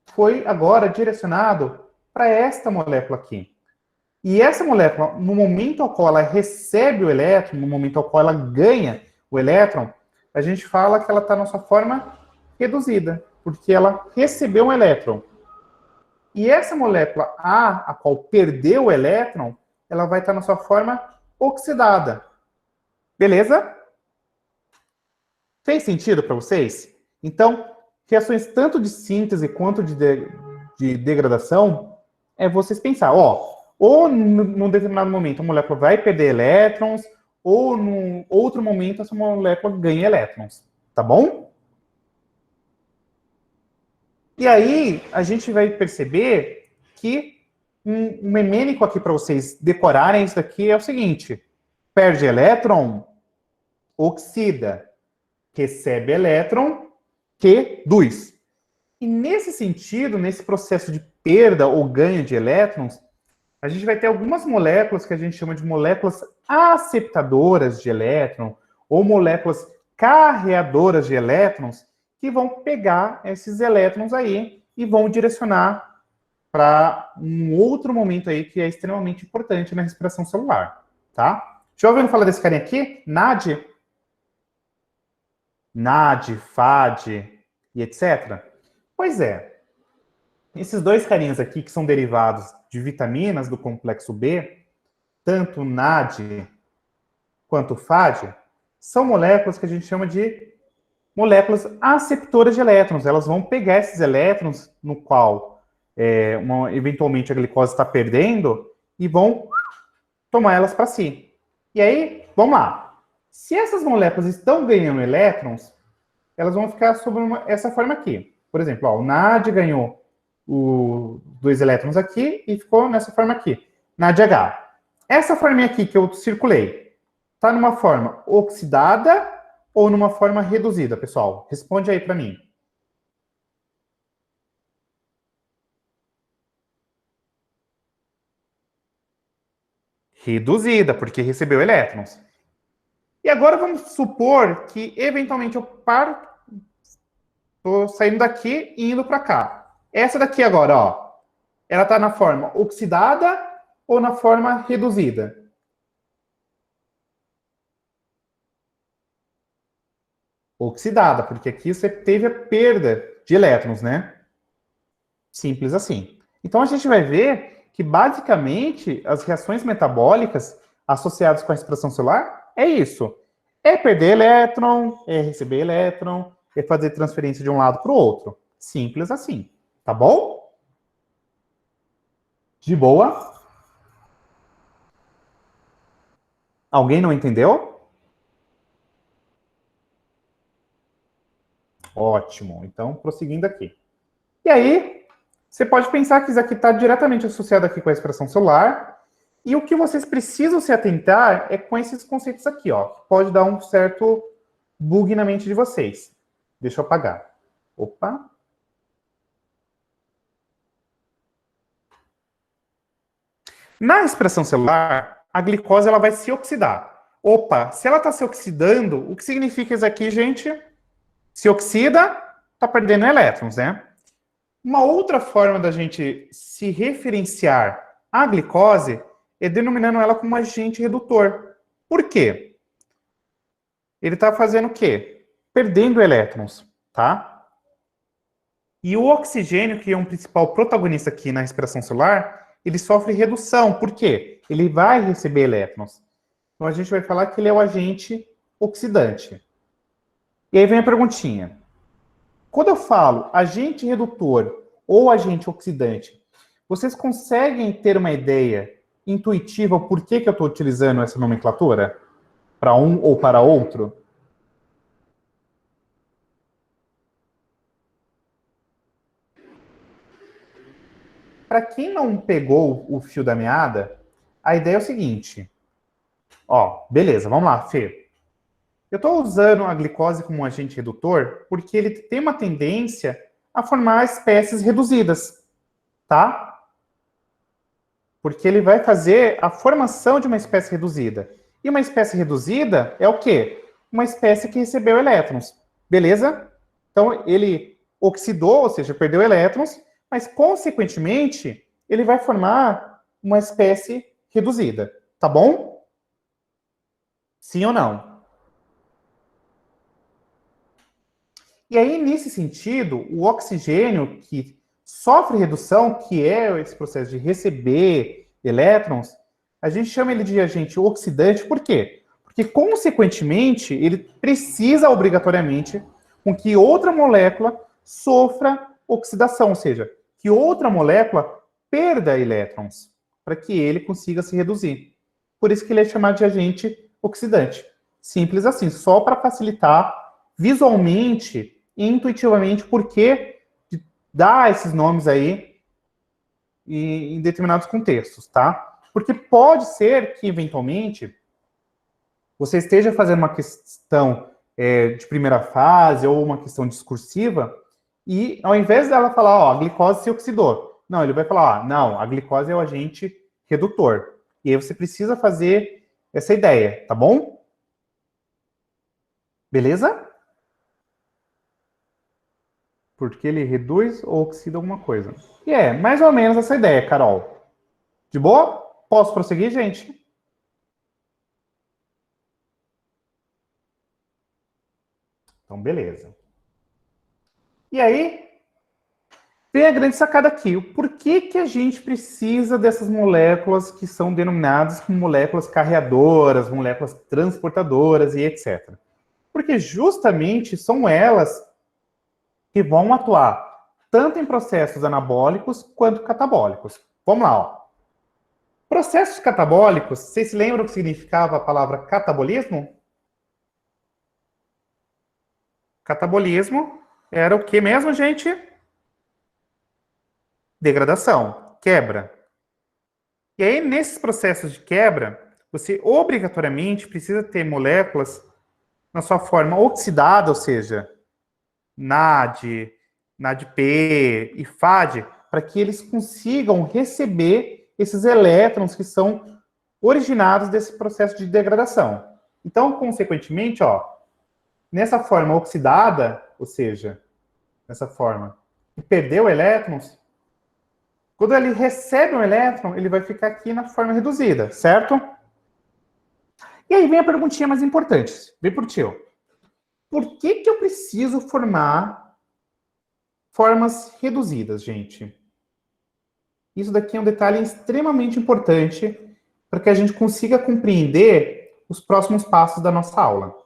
foi agora direcionado para esta molécula aqui. E essa molécula, no momento ao qual ela recebe o elétron, no momento ao qual ela ganha o elétron, a gente fala que ela está na sua forma reduzida, porque ela recebeu um elétron. E essa molécula A, a qual perdeu o elétron, ela vai estar na sua forma oxidada. Beleza? Fez sentido para vocês? Então, reações tanto de síntese quanto de degradação, é vocês pensar, ó, ou num determinado momento a molécula vai perder elétrons, ou num outro momento essa molécula ganha elétrons. Tá bom? E aí, a gente vai perceber que um memênico aqui para vocês decorarem isso daqui é o seguinte: perde elétron, oxida, recebe elétron, reduz. E nesse sentido, nesse processo de perda ou ganho de elétrons, a gente vai ter algumas moléculas que a gente chama de moléculas aceptadoras de elétron ou moléculas carreadoras de elétrons que vão pegar esses elétrons aí e vão direcionar para um outro momento aí que é extremamente importante na respiração celular, tá? Já ouviram falar desse carinha aqui? NAD? NAD, FAD e etc. Pois é, esses dois carinhas aqui, que são derivados de vitaminas do complexo B, tanto NAD quanto FAD, são moléculas que a gente chama de moléculas aceptoras de elétrons. Elas vão pegar esses elétrons no qual eventualmente a glicose está perdendo e vão tomar elas para si. E aí, vamos lá. Se essas moléculas estão ganhando elétrons, elas vão ficar sob essa forma aqui. Por exemplo, ó, o NAD ganhou os 2 elétrons aqui e ficou nessa forma aqui, NADH. Essa forminha aqui que eu circulei, está numa forma oxidada ou numa forma reduzida, pessoal? Responde aí para mim. Reduzida, porque recebeu elétrons. E agora vamos supor que, eventualmente, eu paro, estou saindo daqui e indo para cá. Essa daqui agora, ó, ela está na forma oxidada ou na forma reduzida? Oxidada, porque aqui você teve a perda de elétrons, né? Simples assim. Então a gente vai ver que, basicamente, as reações metabólicas associadas com a respiração celular é isso. É perder elétron, é receber elétron, é fazer transferência de um lado para o outro. Simples assim. Tá bom? De boa? Alguém não entendeu? Ótimo. Então, prosseguindo aqui. E aí, você pode pensar que isso aqui está diretamente associado aqui com a respiração celular. E o que vocês precisam se atentar é com esses conceitos aqui, ó. Pode dar um certo bug na mente de vocês. Deixa eu apagar. Opa. Na respiração celular, a glicose ela vai se oxidar. Opa, se ela está se oxidando, o que significa isso aqui, gente? Se oxida, está perdendo elétrons, né? Uma outra forma da gente se referenciar à glicose é denominando ela como agente redutor. Por quê? Ele está fazendo o quê? Perdendo elétrons, tá? E o oxigênio, que é um principal protagonista aqui na respiração celular, ele sofre redução. Por quê? Ele vai receber elétrons. Então a gente vai falar que ele é o agente oxidante. E aí vem a perguntinha. Quando eu falo agente redutor ou agente oxidante, vocês conseguem ter uma ideia intuitiva por que eu estou utilizando essa nomenclatura? Para um ou para outro? Para quem não pegou o fio da meada, A ideia é o seguinte. Ó, beleza, vamos lá, Fê. Eu estou usando a glicose como um agente redutor porque ele tem uma tendência a formar espécies reduzidas, tá? Porque ele vai fazer a formação de uma espécie reduzida. E uma espécie reduzida é o quê? Uma espécie que recebeu elétrons, beleza? Então, ele oxidou, ou seja, perdeu elétrons, mas, consequentemente, ele vai formar uma espécie reduzida, tá bom? Sim ou não? E aí, nesse sentido, o oxigênio que sofre redução, que é esse processo de receber elétrons, a gente chama ele de agente oxidante, por quê? Porque, consequentemente, ele precisa obrigatoriamente com que outra molécula sofra oxidação, ou seja, que outra molécula perda elétrons, para que ele consiga se reduzir. Por isso que ele é chamado de agente oxidante. Simples assim, só para facilitar visualmente e intuitivamente por que dar esses nomes aí em determinados contextos, tá? Porque pode ser que, eventualmente, você esteja fazendo uma questão de primeira fase ou uma questão discursiva e, ao invés dela falar, ó, a glicose se oxidou, não, ele vai falar, não, a glicose é o agente redutor. E aí você precisa fazer essa ideia, tá bom? Beleza? Porque ele reduz ou oxida alguma coisa. E é mais ou menos essa ideia, Carol. De boa? Posso prosseguir, gente? Então, beleza. E aí, vem a grande sacada aqui. Por que que a gente precisa dessas moléculas que são denominadas como moléculas carreadoras, moléculas transportadoras e etc. Porque justamente são elas que vão atuar tanto em processos anabólicos quanto catabólicos. Vamos lá, ó. Processos catabólicos, vocês se lembram o que significava a palavra catabolismo? Catabolismo era o que mesmo, gente? Degradação, quebra. E aí, nesses processos de quebra, você obrigatoriamente precisa ter moléculas na sua forma oxidada, ou seja, NAD, NADP e FAD, para que eles consigam receber esses elétrons que são originados desse processo de degradação. Então, consequentemente, ó, nessa forma oxidada, ou seja, nessa forma que perdeu elétrons, quando ele recebe um elétron, ele vai ficar aqui na forma reduzida, certo? E aí vem a perguntinha mais importante. Vem pro tio. Por que que eu preciso formar formas reduzidas, gente? Isso daqui é um detalhe extremamente importante para que a gente consiga compreender os próximos passos da nossa aula.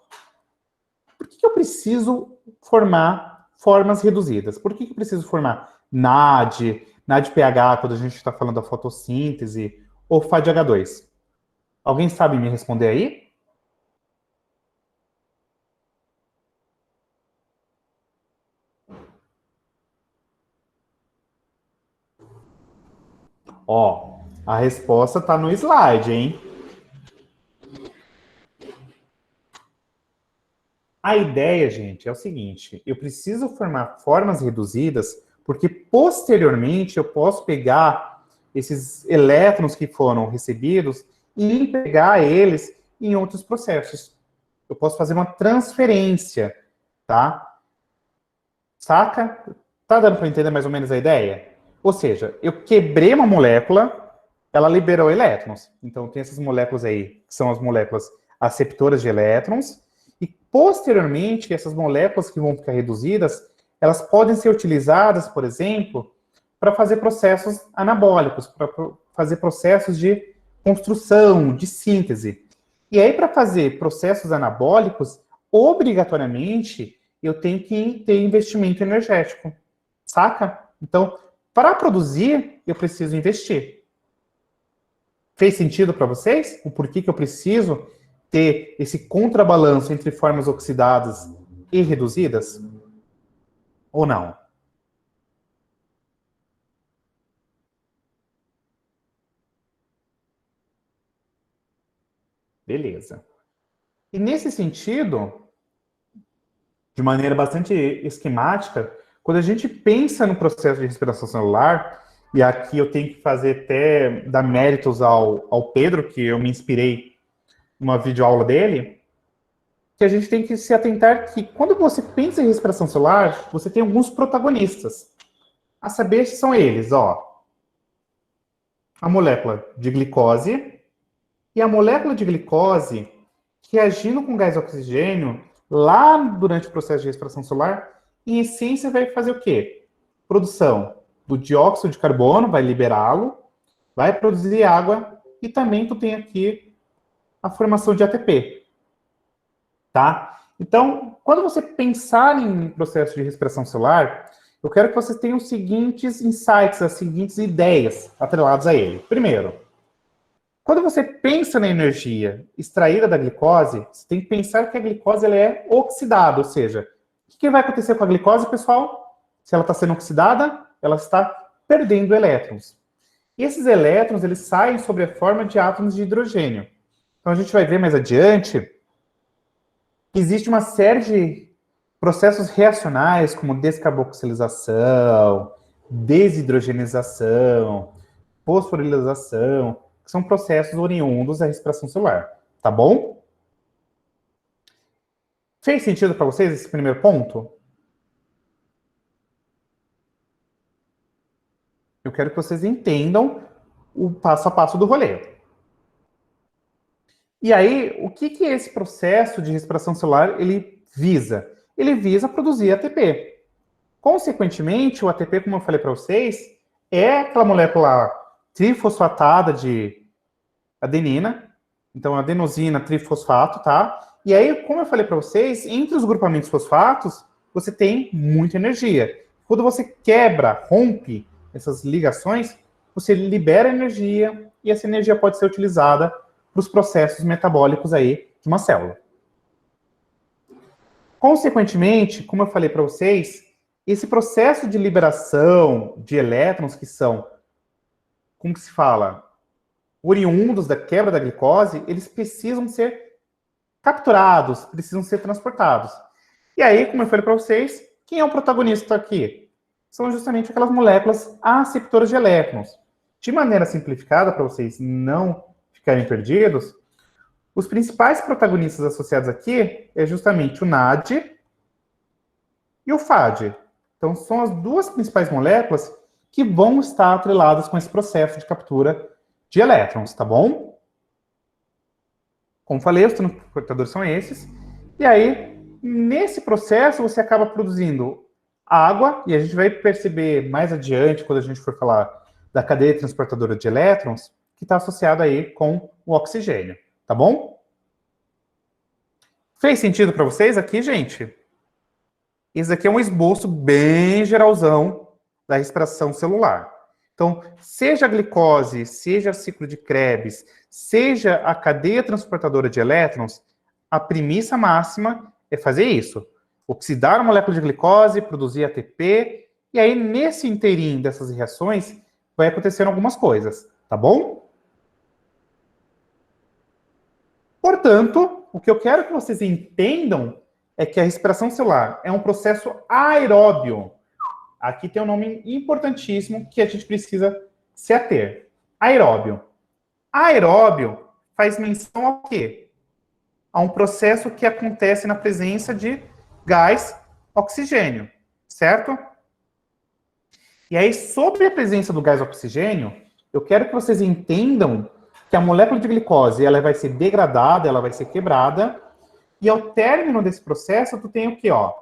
Por que que eu preciso formar formas reduzidas? Por que que eu preciso formar NAD, NADPH, quando a gente está falando da fotossíntese, ou FADH2? Alguém sabe me responder aí? Ó, a resposta está no slide, hein? A ideia, gente, é o seguinte: eu preciso formar formas reduzidas porque posteriormente eu posso pegar esses elétrons que foram recebidos e empregar eles em outros processos. Eu posso fazer uma transferência, tá? Saca? Tá dando para entender mais ou menos a ideia? Ou seja, eu quebrei uma molécula, ela liberou elétrons. Então tem essas moléculas aí, que são as moléculas aceptoras de elétrons, e posteriormente essas moléculas que vão ficar reduzidas, elas podem ser utilizadas, por exemplo, para fazer processos anabólicos, para fazer processos de construção, de síntese. E aí, para fazer processos anabólicos, obrigatoriamente, eu tenho que ter investimento energético, saca? Então, para produzir, eu preciso investir. Fez sentido para vocês? O porquê que eu preciso ter esse contrabalanço entre formas oxidadas e reduzidas? Ou não? Beleza. E nesse sentido, de maneira bastante esquemática, quando a gente pensa no processo de respiração celular, e aqui eu tenho que fazer até dar méritos ao Pedro, que eu me inspirei numa videoaula dele, que a gente tem que se atentar que quando você pensa em respiração celular, você tem alguns protagonistas. A saber, são eles, ó. A molécula de glicose, e a molécula de glicose, que agindo com gás oxigênio, lá durante o processo de respiração celular, em essência vai fazer o quê? Produção do dióxido de carbono, vai liberá-lo, vai produzir água, e também tu tem aqui a formação de ATP. Tá? Então, quando você pensar em processo de respiração celular, eu quero que vocês tenham os seguintes insights, as seguintes ideias atreladas a ele. Primeiro, quando você pensa na energia extraída da glicose, você tem que pensar que a glicose ela é oxidada, ou seja, o que vai acontecer com a glicose, pessoal? Se ela está sendo oxidada, ela está perdendo elétrons. E esses elétrons, eles saem sob a forma de átomos de hidrogênio. Então, a gente vai ver mais adiante que existe uma série de processos reacionais, como descarboxilização, desidrogenização, fosforilação, que são processos oriundos da respiração celular. Tá bom? Fez sentido para vocês esse primeiro ponto? Eu quero que vocês entendam o passo a passo do rolê. E aí, o que esse processo de respiração celular ele visa? Ele visa produzir ATP. Consequentemente, o ATP, como eu falei para vocês, é aquela molécula trifosfatada de adenina, então adenosina trifosfato, tá? E aí, como eu falei para vocês, entre os grupamentos fosfatos, você tem muita energia. Quando você quebra, rompe essas ligações, você libera energia e essa energia pode ser utilizada para os processos metabólicos aí de uma célula. Consequentemente, como eu falei para vocês, esse processo de liberação de elétrons que são, como que se fala, oriundos da quebra da glicose, eles precisam ser capturados, precisam ser transportados. E aí, como eu falei para vocês, quem é o protagonista aqui? São justamente aquelas moléculas aceptoras de elétrons. De maneira simplificada, para vocês não ficarem perdidos, os principais protagonistas associados aqui é justamente o NAD e o FAD. Então, são as duas principais moléculas que vão estar atreladas com esse processo de captura de elétrons, tá bom? Como falei, os transportadores são esses. E aí, nesse processo, você acaba produzindo água, e a gente vai perceber mais adiante, quando a gente for falar da cadeia transportadora de elétrons, que está associado aí com o oxigênio, tá bom? Fez sentido para vocês aqui, gente? Esse aqui é um esboço bem geralzão da respiração celular. Então, seja a glicose, seja o ciclo de Krebs, seja a cadeia transportadora de elétrons, a premissa máxima é fazer isso. Oxidar a molécula de glicose, produzir ATP, e aí nesse inteirinho dessas reações vai acontecendo algumas coisas, tá bom? Portanto, o que eu quero que vocês entendam é que a respiração celular é um processo aeróbio. Aqui tem um nome importantíssimo que a gente precisa se ater. Aeróbio. Aeróbio faz menção ao quê? A um processo que acontece na presença de gás oxigênio, certo? E aí, sobre a presença do gás oxigênio, eu quero que vocês entendam que a molécula de glicose ela vai ser degradada, ela vai ser quebrada, e ao término desse processo, tu tem o quê? Ó?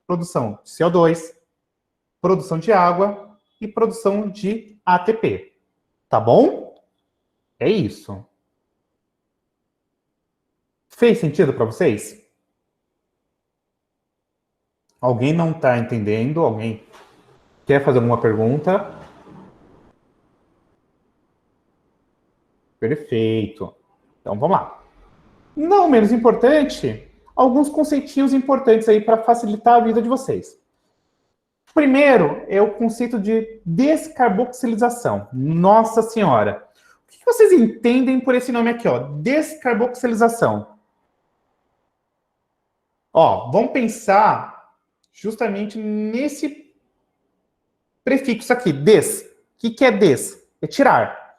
Produção de CO2, produção de água e produção de ATP. Tá bom? É isso. Fez sentido para vocês? Alguém não está entendendo? Alguém quer fazer alguma pergunta? Perfeito. Então, vamos lá. Não menos importante, alguns conceitinhos importantes aí para facilitar a vida de vocês. Primeiro é o conceito de descarboxilização. Nossa Senhora! O que vocês entendem por esse nome aqui, ó, descarboxilização? Ó, vamos pensar justamente nesse prefixo aqui, des. O que é des? É tirar.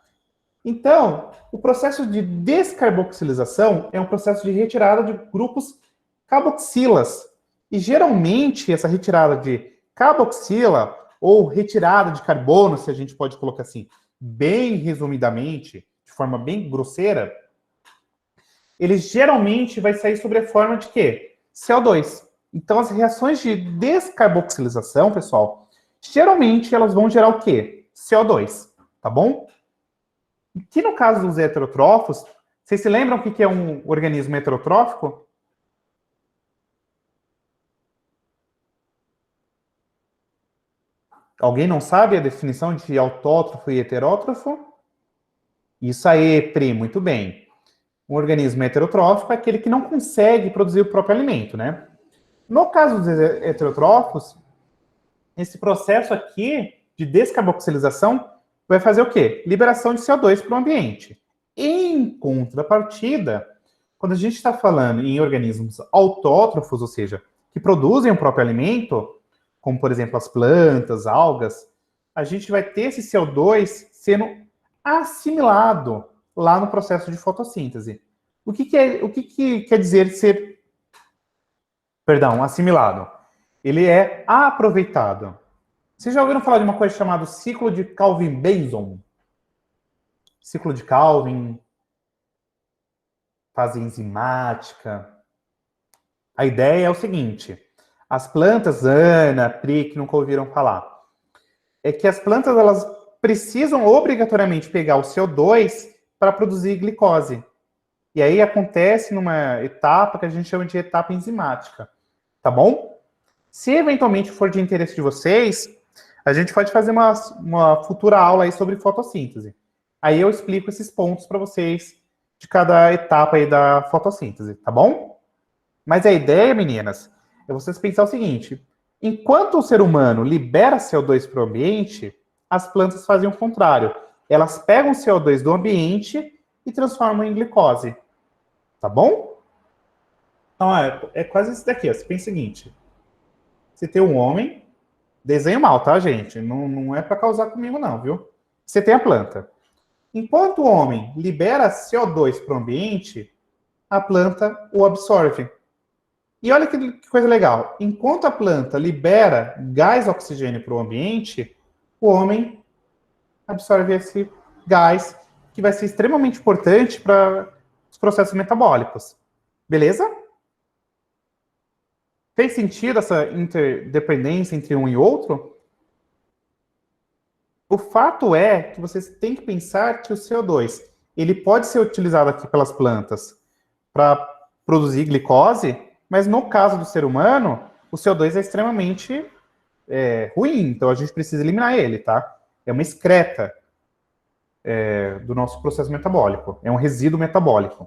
Então, o processo de descarboxilização é um processo de retirada de grupos carboxilas. E geralmente essa retirada de carboxila ou retirada de carbono, se a gente pode colocar assim, bem resumidamente, de forma bem grosseira, ele geralmente vai sair sobre a forma de quê? CO2. Então, as reações de descarboxilização, pessoal, geralmente elas vão gerar o quê? CO2, tá bom? Que no caso dos heterotrófos, vocês se lembram o que é um organismo heterotrófico? Alguém não sabe a definição de autótrofo e heterótrofo? Isso aí, Pri, muito bem. Um organismo heterotrófico é aquele que não consegue produzir o próprio alimento, né? No caso dos heterotrófos, esse processo aqui de descarboxilização vai fazer o quê? Liberação de CO2 para o ambiente. Em contrapartida, quando a gente está falando em organismos autótrofos, ou seja, que produzem o próprio alimento, como, por exemplo, as plantas, algas, a gente vai ter esse CO2 sendo assimilado lá no processo de fotossíntese. O que quer dizer ser, assimilado? Ele é aproveitado. Vocês já ouviram falar de uma coisa chamada ciclo de Calvin-Benson? Ciclo de Calvin, fase enzimática. A ideia é o seguinte: as plantas, Ana, Pri, que nunca ouviram falar, é que as plantas elas precisam obrigatoriamente pegar o CO2 para produzir glicose. E aí acontece numa etapa que a gente chama de etapa enzimática, tá bom? Se eventualmente for de interesse de vocês, a gente pode fazer uma futura aula aí sobre fotossíntese. Aí eu explico esses pontos para vocês de cada etapa aí da fotossíntese, tá bom? Mas a ideia, meninas, é vocês pensar o seguinte: enquanto o ser humano libera CO2 para o ambiente, as plantas fazem o contrário. Elas pegam o CO2 do ambiente e transformam em glicose. Tá bom? Então, é quase isso daqui. Ó. Você pensa o seguinte: você tem um homem, desenho mal, tá, gente? Não é para causar comigo, não, viu? Você tem a planta. Enquanto o homem libera CO2 para o ambiente, a planta o absorve. E olha que coisa legal. Enquanto a planta libera gás oxigênio para o ambiente, o homem absorve esse gás, que vai ser extremamente importante para os processos metabólicos. Beleza? Fez sentido essa interdependência entre um e outro? O fato é que vocês têm que pensar que o CO2 ele pode ser utilizado aqui pelas plantas para produzir glicose, mas no caso do ser humano, o CO2 é extremamente ruim, então a gente precisa eliminar ele, tá? É uma excreta do nosso processo metabólico, é um resíduo metabólico.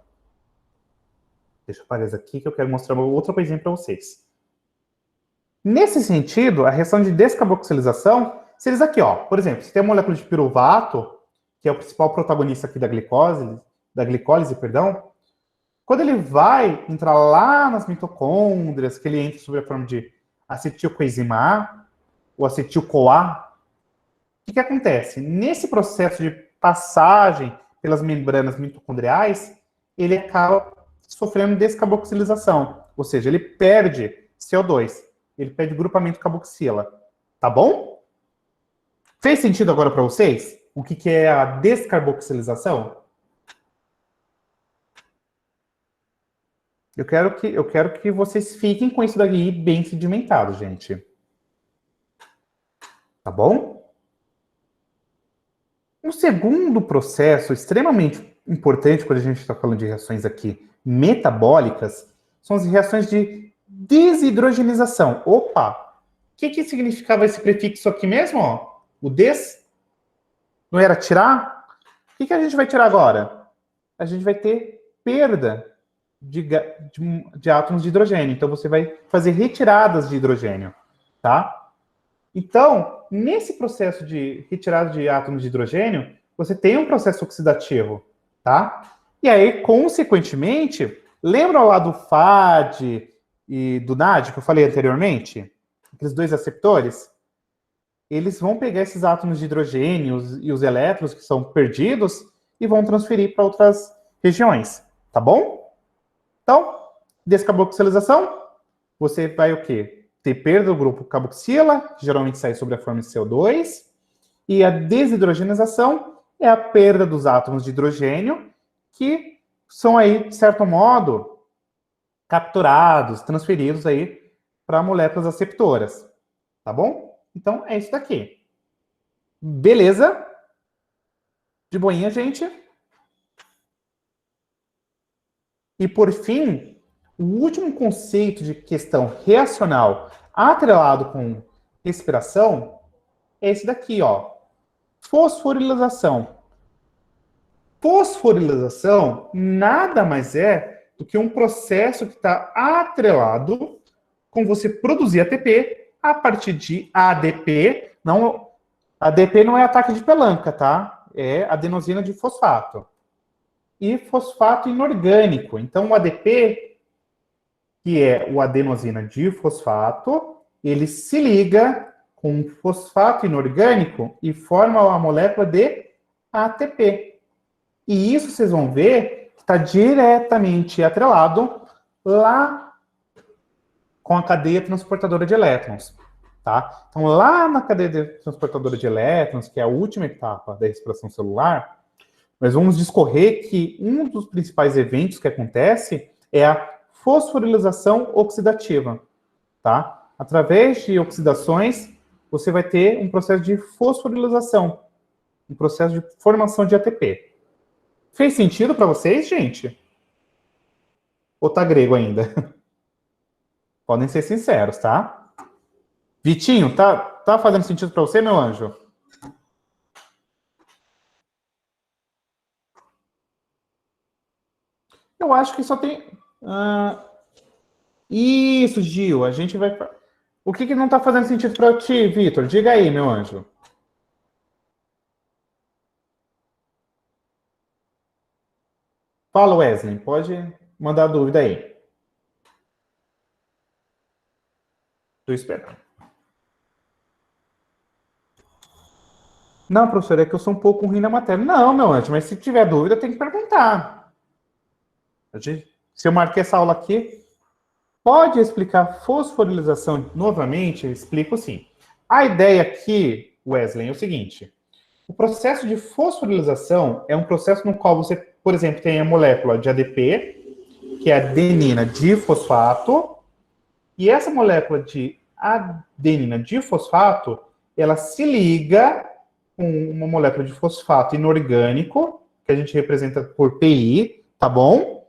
Deixa eu parar aqui que eu quero mostrar outra coisinha para vocês. Nesse sentido, a reação de descarboxilização, se eles aqui, ó, por exemplo, se tem a molécula de piruvato, que é o principal protagonista aqui da glicólise, quando ele vai entrar lá nas mitocôndrias, que ele entra sob a forma de acetil-coenzima A, ou acetil-CoA, o que acontece? Nesse processo de passagem pelas membranas mitocondriais, ele acaba sofrendo descarboxilização, ou seja, ele perde CO2, ele perde grupamento carboxila, tá bom? Fez sentido agora para vocês o que é a descarboxilização? Eu quero que vocês fiquem com isso daqui bem sedimentado, gente. Tá bom? Um segundo processo extremamente importante quando a gente está falando de reações aqui metabólicas são as reações de desidrogenização. Opa! O que significava esse prefixo aqui mesmo? Ó? O des? Não era tirar? O que a gente vai tirar agora? A gente vai ter perda de átomos de hidrogênio. Então, você vai fazer retiradas de hidrogênio, tá? Então, nesse processo de retirada de átomos de hidrogênio, você tem um processo oxidativo, tá? E aí, consequentemente, lembra lá do FAD e do NAD que eu falei anteriormente? Aqueles dois aceptores? Eles vão pegar esses átomos de hidrogênio e os elétrons que são perdidos e vão transferir para outras regiões, tá bom? Então, descarboxilização, você vai o quê? Ter perda do grupo carboxila, que geralmente sai sob a forma de CO2, e a desidrogenização é a perda dos átomos de hidrogênio, que são aí, de certo modo, capturados, transferidos aí para moléculas aceptoras, tá bom? Então, é isso daqui. Beleza? De boinha, gente? E, por fim, o último conceito de questão reacional atrelado com respiração é esse daqui, ó. Fosforilação. Fosforilação nada mais é do que um processo que está atrelado com você produzir ATP a partir de ADP. Não, ADP não é ataque de pelanca, tá? É adenosina de fosfato. E fosfato inorgânico. Então, o ADP, que é o adenosina de fosfato, ele se liga com um fosfato inorgânico e forma a molécula de ATP. E isso vocês vão ver que está diretamente atrelado lá com a cadeia transportadora de elétrons. Tá? Então, lá na cadeia transportadora de elétrons, que é a última etapa da respiração celular, nós vamos discorrer que um dos principais eventos que acontece é a fosforilação oxidativa. Tá? Através de oxidações, você vai ter um processo de fosforilação, um processo de formação de ATP. Fez sentido para vocês, gente? Ou tá grego ainda? Podem ser sinceros, tá? Vitinho, tá fazendo sentido para você, meu anjo? Eu acho que só tem... Isso, Gil, a gente vai... O que não tá fazendo sentido para ti, Vitor? Diga aí, meu anjo. Fala, Wesley, pode mandar dúvida aí. Estou esperando. Não, professor, é que eu sou um pouco ruim na matéria. Não, meu anjo, mas se tiver dúvida, tem que perguntar. Se eu marquei essa aula aqui, pode explicar fosforilação novamente? Eu explico sim. A ideia aqui, Wesley, é o seguinte. O processo de fosforilação é um processo no qual você, por exemplo, tem a molécula de ADP, que é adenina difosfato, e essa molécula de adenina difosfato, ela se liga com uma molécula de fosfato inorgânico, que a gente representa por PI, tá bom?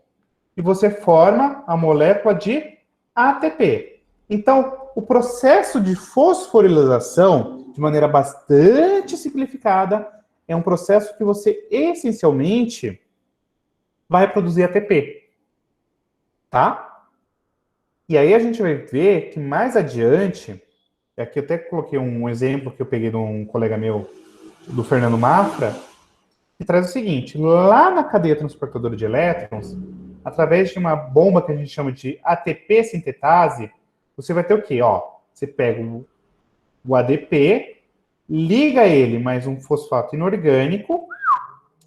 E você forma a molécula de ATP. Então, o processo de fosforilação, de maneira bastante simplificada, é um processo que você, essencialmente, vai produzir ATP. Tá? E aí a gente vai ver que mais adiante, aqui eu até coloquei um exemplo que eu peguei de um colega meu, do Fernando Mafra, que traz o seguinte, lá na cadeia transportadora de elétrons, através de uma bomba que a gente chama de ATP sintetase, você vai ter o quê? Ó, você pega o ADP, liga ele mais um fosfato inorgânico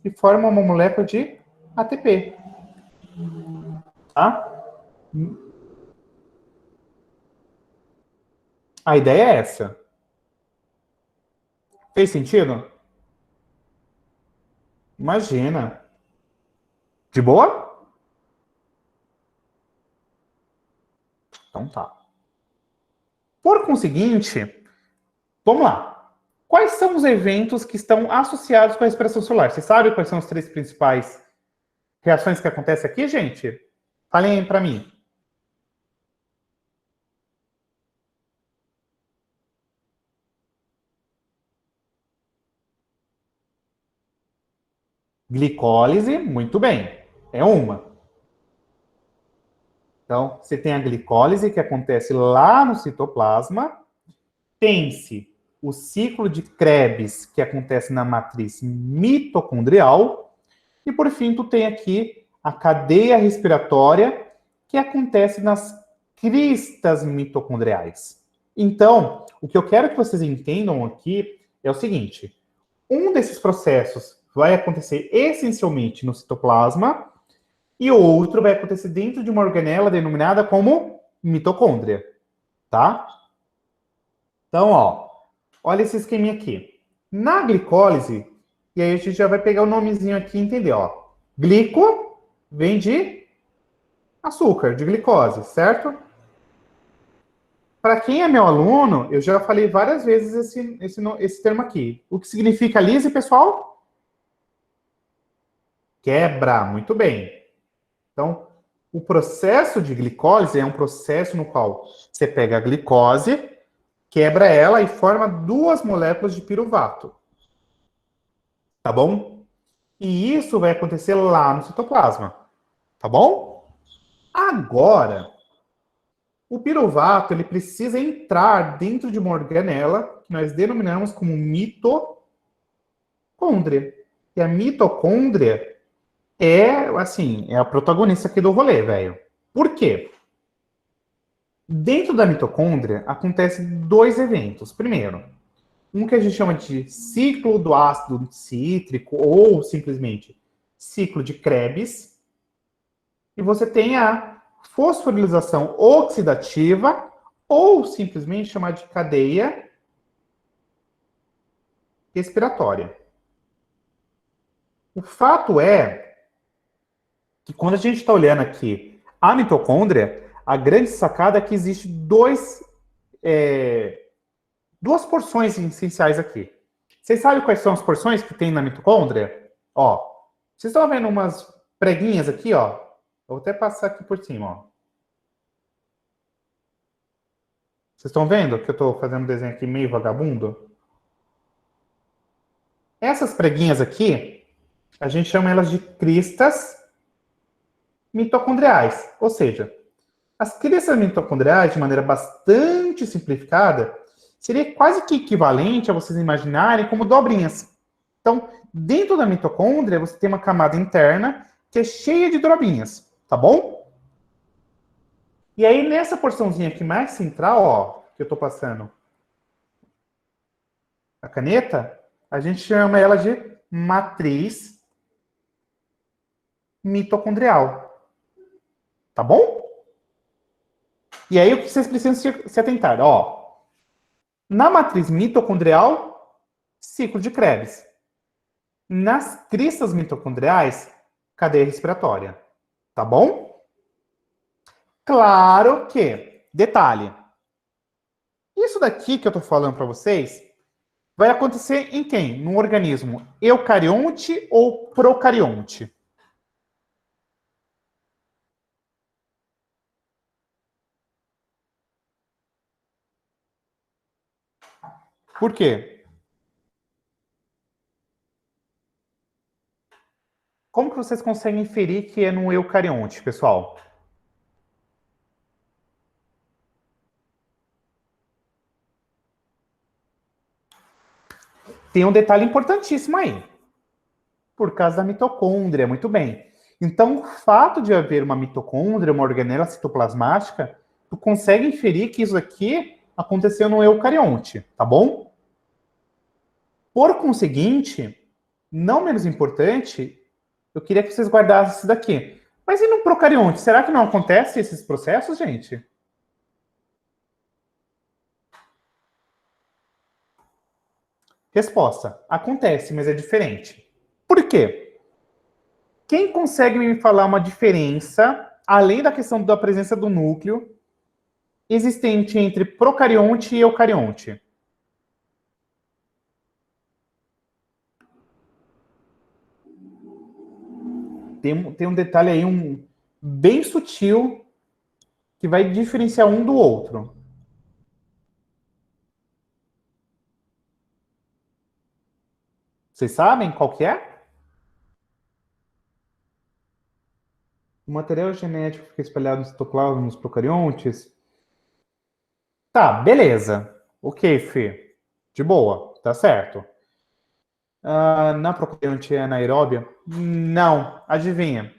e forma uma molécula de ATP. Tá? A ideia é essa. Fez sentido? Imagina. De boa? Então tá. Por conseguinte, vamos lá. Quais são os eventos que estão associados com a respiração celular? Você sabe quais são as três principais reações que acontecem aqui, gente? Falem aí para mim. Glicólise, muito bem. É uma. Então, você tem a glicólise que acontece lá no citoplasma. Tem-se o ciclo de Krebs, que acontece na matriz mitocondrial, e por fim, tu tem aqui a cadeia respiratória, que acontece nas cristas mitocondriais. Então, o que eu quero que vocês entendam aqui é o seguinte: um desses processos vai acontecer essencialmente no citoplasma e o outro vai acontecer dentro de uma organela denominada como mitocôndria, tá? Então, ó, olha esse esqueminha aqui. Na glicólise, e aí a gente já vai pegar o nomezinho aqui e entender, ó. Glico vem de açúcar, de glicose, certo? Para quem é meu aluno, eu já falei várias vezes esse termo aqui. O que significa lise, pessoal? Quebra, muito bem. Então, o processo de glicólise é um processo no qual você pega a glicose, quebra ela e forma duas moléculas de piruvato. Tá bom? E isso vai acontecer lá no citoplasma. Tá bom? Agora, o piruvato ele precisa entrar dentro de uma organela que nós denominamos como mitocôndria. E a mitocôndria é a protagonista aqui do rolê, velho. Por quê? Dentro da mitocôndria acontecem dois eventos. Primeiro, um que a gente chama de ciclo do ácido cítrico ou simplesmente ciclo de Krebs. E você tem a fosforilização oxidativa ou simplesmente chamar de cadeia respiratória. O fato é que quando a gente está olhando aqui a mitocôndria, a grande sacada é que existe duas porções essenciais aqui. Vocês sabem quais são as porções que tem na mitocôndria? Ó, vocês estão vendo umas preguinhas aqui, ó. Eu vou até passar aqui por cima, ó. Vocês estão vendo que eu estou fazendo um desenho aqui meio vagabundo? Essas preguinhas aqui, a gente chama elas de cristas mitocondriais. Ou seja, as cristas mitocondriais, de maneira bastante simplificada, seria quase que equivalente a vocês imaginarem como dobrinhas. Então, dentro da mitocôndria, você tem uma camada interna que é cheia de dobrinhas, tá bom? E aí, nessa porçãozinha aqui mais central, ó, que eu tô passando a caneta, a gente chama ela de matriz mitocondrial. Tá bom? E aí, o que vocês precisam se atentar? Ó, na matriz mitocondrial, ciclo de Krebs. Nas cristas mitocondriais, cadeia respiratória. Tá bom? Claro que, detalhe, isso daqui que eu tô falando para vocês vai acontecer em quem? Num organismo eucarionte ou procarionte? Por quê? Como que vocês conseguem inferir que é no eucarionte, pessoal? Tem um detalhe importantíssimo aí. Por causa da mitocôndria, muito bem. Então, o fato de haver uma mitocôndria, uma organela citoplasmática, tu consegue inferir que isso aqui aconteceu no eucarionte, tá bom? Por conseguinte, não menos importante, eu queria que vocês guardassem isso daqui. Mas e no procarionte? Será que não acontece esses processos, gente? Resposta: acontece, mas é diferente. Por quê? Quem consegue me falar uma diferença, além da questão da presença do núcleo, existente entre procarionte e eucarionte? Tem um detalhe aí, bem sutil, que vai diferenciar um do outro. Vocês sabem qual que é? O material genético fica espalhado no citoplasma, nos procariontes. Tá, beleza. Ok, Fê. De boa, tá certo. Na procarionte anaeróbia? Não, adivinha.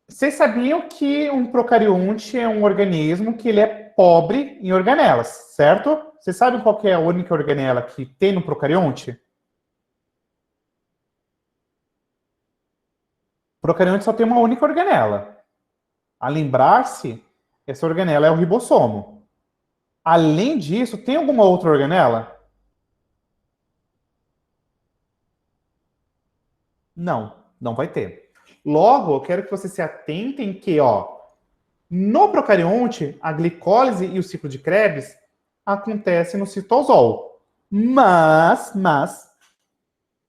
Vocês sabiam que um procarionte é um organismo que ele é pobre em organelas, certo? Vocês sabem qual que é a única organela que tem no procarionte? O procarionte só tem uma única organela. A lembrar-se, essa organela é o ribossomo. Além disso, tem alguma outra organela? Não, não vai ter. Logo, eu quero que vocês se atentem que, no procarionte, a glicólise e o ciclo de Krebs acontecem no citosol. Mas,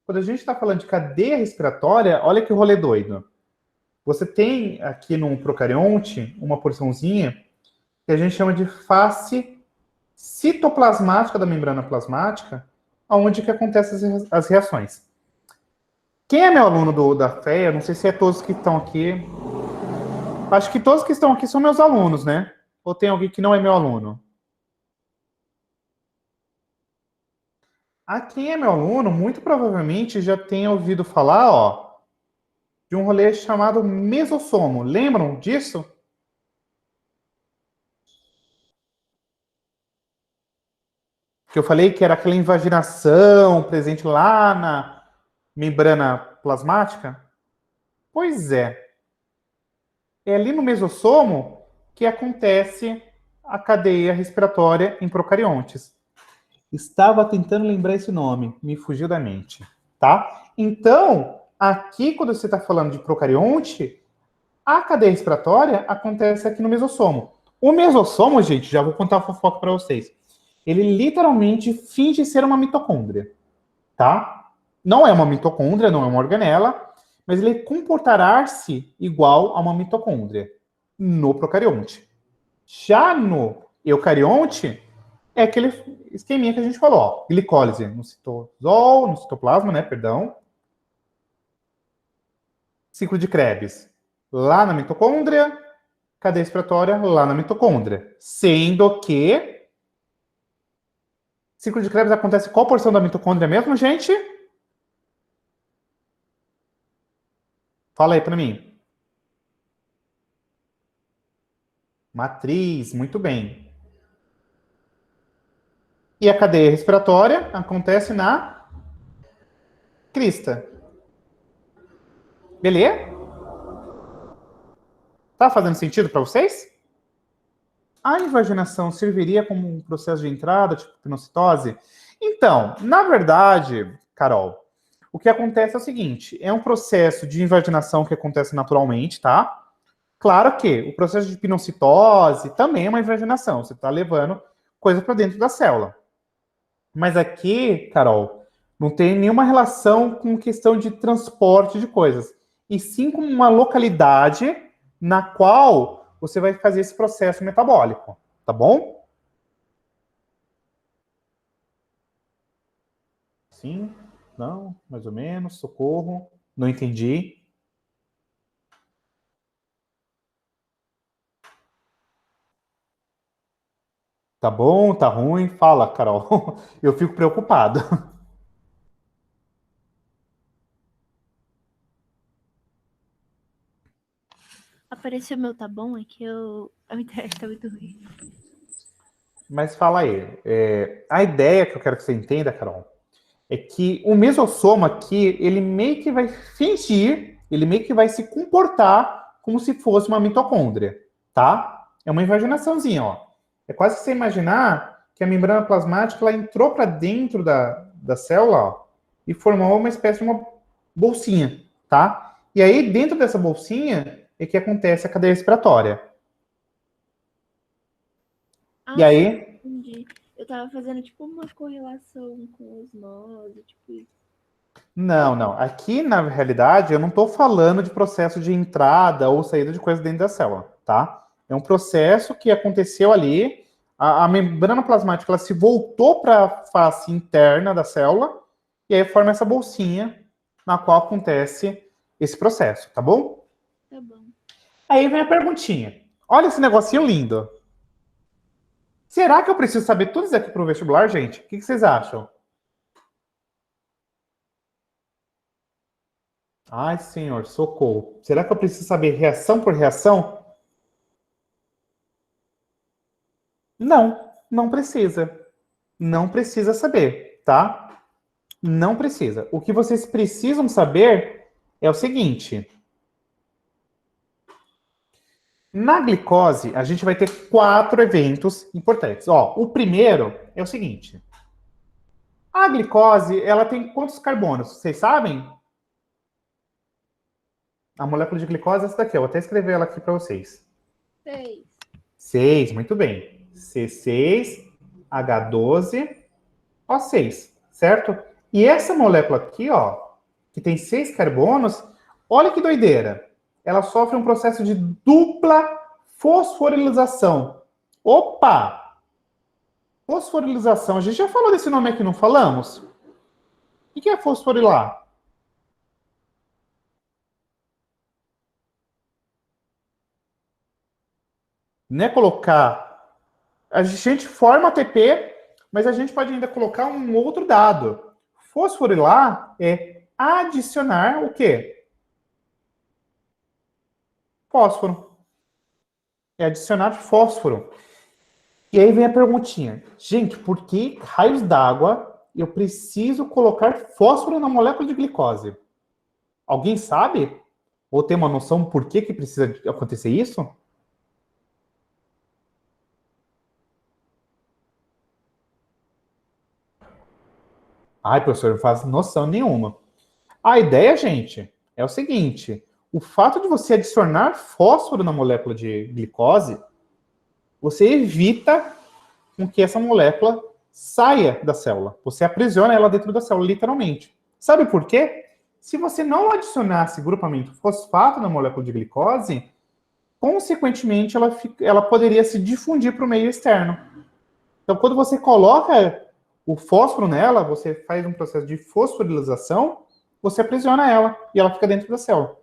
quando a gente está falando de cadeia respiratória, olha que rolê doido. Você tem aqui no procarionte uma porçãozinha que a gente chama de face citoplasmática da membrana plasmática, onde que acontecem as reações. Quem é meu aluno da FEA? Não sei se é todos que estão aqui. Acho que todos que estão aqui são meus alunos, né? Ou tem alguém que não é meu aluno? Quem é meu aluno, muito provavelmente já tem ouvido falar, de um rolê chamado mesossomo. Lembram disso? Que eu falei que era aquela invaginação presente lá na membrana plasmática? Pois é. É ali no mesossomo que acontece a cadeia respiratória em procariontes. Estava tentando lembrar esse nome, me fugiu da mente, tá? Então, aqui quando você está falando de procarionte, a cadeia respiratória acontece aqui no mesossomo. O mesossomo, gente, já vou contar a fofoca para vocês. Ele literalmente finge ser uma mitocôndria, tá? Não é uma mitocôndria, não é uma organela, mas ele comportará-se igual a uma mitocôndria no procarionte. Já no eucarionte, é aquele esqueminha que a gente falou, glicólise no citosol, no citoplasma, né, perdão. Ciclo de Krebs lá na mitocôndria, cadeia respiratória lá na mitocôndria. Sendo que ciclo de Krebs acontece qual porção da mitocôndria mesmo, gente? Fala aí para mim. Matriz, muito bem. E a cadeia respiratória acontece na crista. Beleza? Tá fazendo sentido para vocês? A invaginação serviria como um processo de entrada, tipo pinocitose? Então, na verdade, Carol, o que acontece é o seguinte, é um processo de invaginação que acontece naturalmente, tá? Claro que o processo de pinocitose também é uma invaginação, você está levando coisa para dentro da célula. Mas aqui, Carol, não tem nenhuma relação com questão de transporte de coisas, e sim com uma localidade na qual você vai fazer esse processo metabólico, tá bom? Sim, não, mais ou menos, socorro, não entendi. Tá bom, tá ruim? Fala, Carol. Eu fico preocupado. Apareceu meu tá bom, é que a internet tá muito ruim. Mas fala aí. A ideia que eu quero que você entenda, Carol, é que o mesossoma aqui, ele meio que vai fingir, ele meio que vai se comportar como se fosse uma mitocôndria, tá? É uma invaginaçãozinha, ó. É quase que você imaginar que a membrana plasmática ela entrou para dentro da célula, ó, e formou uma espécie de uma bolsinha, tá? E aí, dentro dessa bolsinha, é que acontece a cadeia respiratória. E aí? Entendi. Eu tava fazendo tipo uma correlação com osmose, tipo isso. Não. Aqui, na realidade, eu não estou falando de processo de entrada ou saída de coisa dentro da célula, tá? É um processo que aconteceu ali, a membrana plasmática ela se voltou para a face interna da célula e aí forma essa bolsinha na qual acontece esse processo, tá bom? Tá bom. Aí vem a perguntinha. Olha esse negocinho lindo. Será que eu preciso saber tudo isso aqui para o vestibular, gente? O que vocês acham? Ai, senhor, socorro. Será que eu preciso saber reação por reação? Não, não precisa. Não precisa saber, tá? Não precisa. O que vocês precisam saber é o seguinte. Na glicose, a gente vai ter 4 eventos importantes. Ó, o primeiro é o seguinte. A glicose, ela tem quantos carbonos? Vocês sabem? A molécula de glicose é essa daqui. Eu vou até escrever ela aqui para vocês. 6. 6, muito bem. C6H12O6, certo? E essa molécula aqui, ó, que tem 6 carbonos, olha que doideira. Ela sofre um processo de dupla fosforilização. Opa! Fosforilização. A gente já falou desse nome aqui, não falamos? O que é fosforilar? Não é colocar... A gente forma ATP, mas a gente pode ainda colocar um outro dado. Fosforilar é adicionar o quê? Fósforo. É adicionar fósforo. E aí vem a perguntinha. Gente, por que raios d'água eu preciso colocar fósforo na molécula de glicose? Alguém sabe? Ou tem uma noção por que precisa acontecer isso? Ai, professor, não faz noção nenhuma. A ideia, gente, é o seguinte. O fato de você adicionar fósforo na molécula de glicose, você evita com que essa molécula saia da célula. Você aprisiona ela dentro da célula, literalmente. Sabe por quê? Se você não adicionasse grupamento fosfato na molécula de glicose, consequentemente, ela poderia se difundir para o meio externo. Então, quando você coloca o fósforo nela, você faz um processo de fosforilização, você aprisiona ela e ela fica dentro da célula.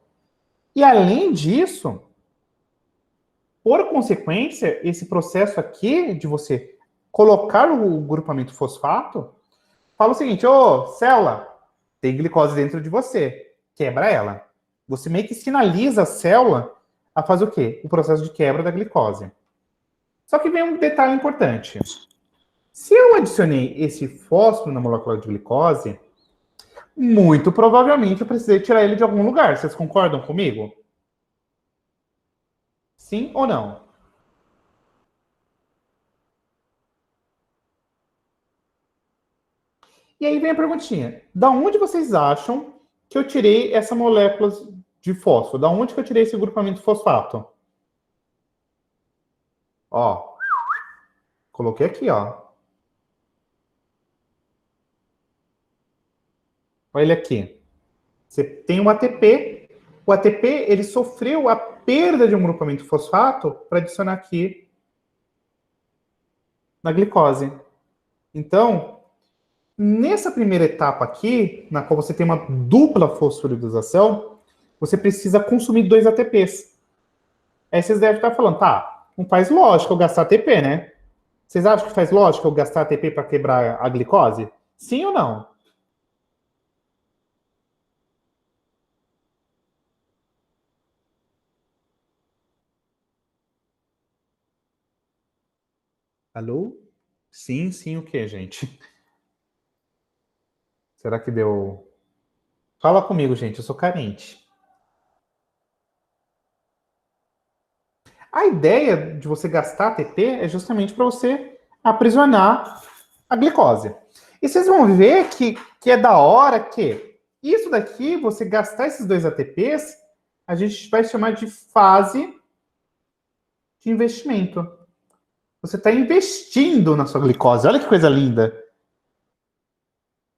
E além disso, por consequência, esse processo aqui de você colocar o grupamento fosfato, fala o seguinte, ô, célula, tem glicose dentro de você, quebra ela. Você meio que sinaliza a célula a fazer o quê? O processo de quebra da glicose. Só que vem um detalhe importante. Se eu adicionei esse fósforo na molécula de glicose, muito provavelmente eu precisei tirar ele de algum lugar. Vocês concordam comigo? Sim ou não? E aí vem a perguntinha. Da onde vocês acham que eu tirei essa molécula de fósforo? Da onde que eu tirei esse grupamento fosfato? Ó. Coloquei aqui, ó. Olha ele aqui. Você tem um ATP. O ATP, ele sofreu a perda de um grupamento fosfato para adicionar aqui na glicose. Então, nessa primeira etapa aqui, na qual você tem uma dupla fosforilização, você precisa consumir 2 ATPs. Aí vocês devem estar falando, tá, não faz lógica eu gastar ATP, né? Vocês acham que faz lógica eu gastar ATP para quebrar a glicose? Sim ou não? Alô? Sim, sim, o que, gente? Será que deu... Fala comigo, gente, eu sou carente. A ideia de você gastar ATP é justamente para você aprisionar a glicose. E vocês vão ver que é da hora que isso daqui, você gastar esses 2 ATPs, a gente vai chamar de fase de investimento. Você está investindo na sua glicose. Olha que coisa linda.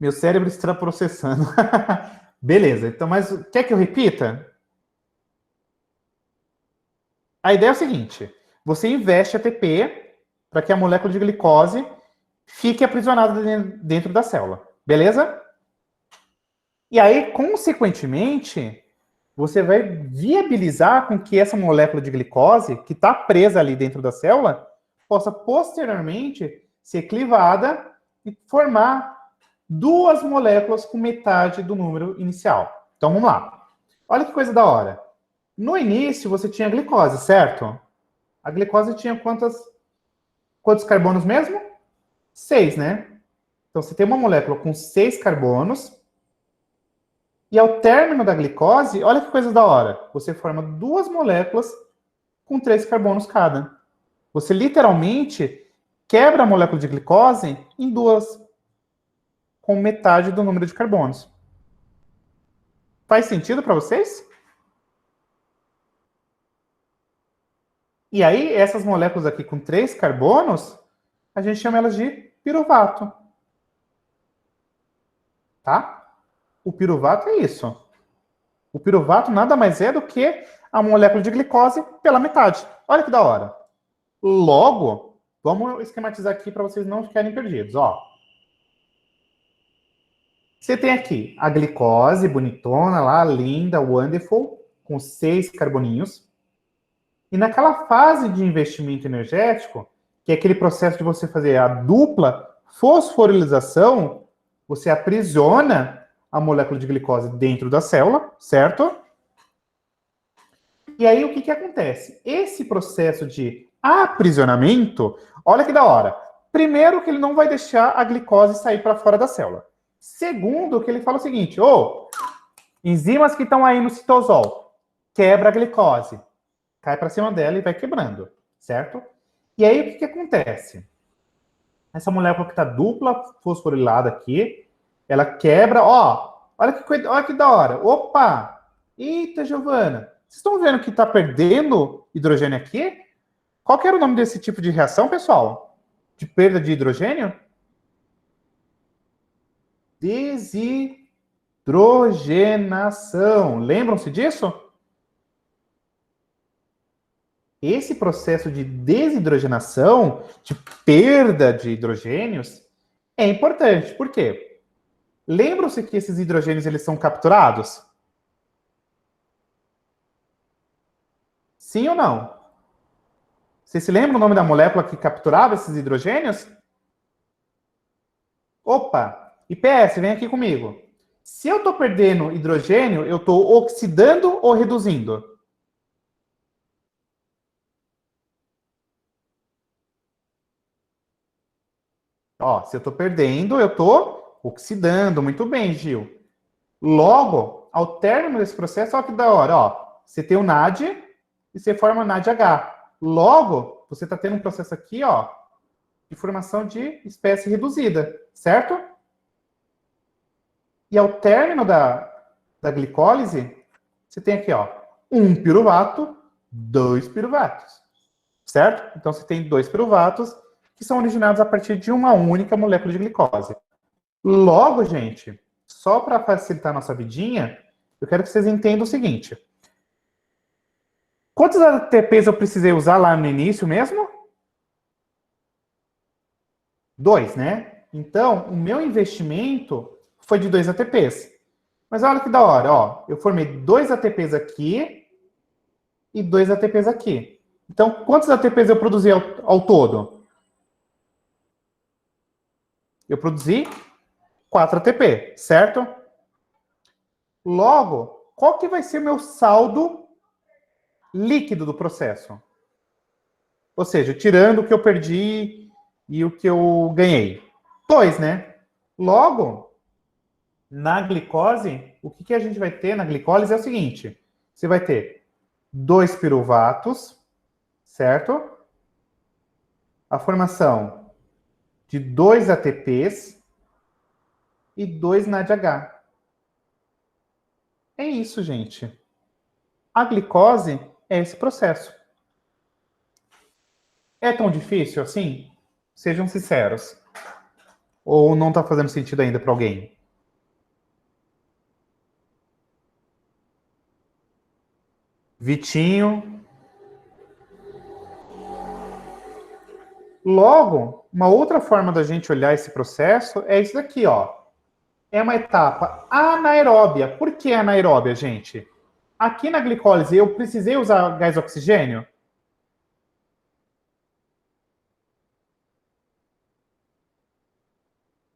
Meu cérebro está processando. Beleza, então, mas quer que eu repita? A ideia é o seguinte, você investe ATP para que a molécula de glicose fique aprisionada dentro da célula, beleza? E aí, consequentemente, você vai viabilizar com que essa molécula de glicose, que está presa ali dentro da célula, possa posteriormente ser clivada e formar duas moléculas com metade do número inicial. Então, vamos lá. Olha que coisa da hora. No início, você tinha a glicose, certo? A glicose tinha quantos carbonos mesmo? 6, né? Então, você tem uma molécula com 6 carbonos. E ao término da glicose, olha que coisa da hora. Você forma duas moléculas com 3 carbonos cada. Você literalmente quebra a molécula de glicose em duas, com metade do número de carbonos. Faz sentido para vocês? E aí, essas moléculas aqui com 3 carbonos, a gente chama elas de piruvato. Tá? O piruvato é isso. O piruvato nada mais é do que a molécula de glicose pela metade. Olha que da hora. Logo, vamos esquematizar aqui para vocês não ficarem perdidos. Ó. Você tem aqui a glicose bonitona lá, linda, wonderful, com 6 carboninhos. E naquela fase de investimento energético, que é aquele processo de você fazer a dupla fosforilização, você aprisiona a molécula de glicose dentro da célula, certo? E aí, o que acontece? Esse processo de aprisionamento, olha que da hora. Primeiro, que ele não vai deixar a glicose sair para fora da célula. Segundo, que ele fala o seguinte, enzimas que estão aí no citosol, quebra a glicose, cai para cima dela e vai quebrando, certo? E aí, o que acontece? Essa molécula que está dupla fosforilada aqui, ela quebra, olha que da hora. Opa! Eita, Giovana, vocês estão vendo que está perdendo hidrogênio aqui? Qual que era o nome desse tipo de reação, pessoal? De perda de hidrogênio? Desidrogenação. Lembram-se disso? Esse processo de desidrogenação, de perda de hidrogênios, é importante. Por quê? Lembram-se que esses hidrogênios eles são capturados? Sim ou não? Você se lembra o nome da molécula que capturava esses hidrogênios? Opa! IPS, vem aqui comigo. Se eu estou perdendo hidrogênio, eu estou oxidando ou reduzindo? Se eu estou perdendo, eu estou oxidando. Muito bem, Gil. Logo, ao término desse processo, olha que da hora. Você tem o NAD e você forma NADH. Logo, você está tendo um processo aqui, de formação de espécie reduzida, certo? E ao término da glicólise, você tem aqui, um piruvato, 2 piruvatos, certo? Então, você tem 2 piruvatos que são originados a partir de uma única molécula de glicose. Logo, gente, só para facilitar a nossa vidinha, eu quero que vocês entendam o seguinte. Quantos ATPs eu precisei usar lá no início mesmo? 2, né? Então, o meu investimento foi de 2 ATPs. Mas olha que da hora, eu formei 2 ATPs aqui e 2 ATPs aqui. Então, quantos ATPs eu produzi ao todo? Eu produzi 4 ATP, certo? Logo, qual que vai ser o meu saldo líquido do processo? Ou seja, tirando o que eu perdi e o que eu ganhei. 2, né? Logo, na glicose, o que a gente vai ter na glicólise é o seguinte. Você vai ter 2 piruvatos, certo? A formação de 2 ATPs e 2 NADH. É isso, gente. A glicose é esse processo. É tão difícil assim? Sejam sinceros. Ou não está fazendo sentido ainda para alguém? Vitinho. Logo, uma outra forma da gente olhar esse processo é isso daqui, É uma etapa anaeróbia. Por que anaeróbia, gente? Aqui na glicólise eu precisei usar gás oxigênio?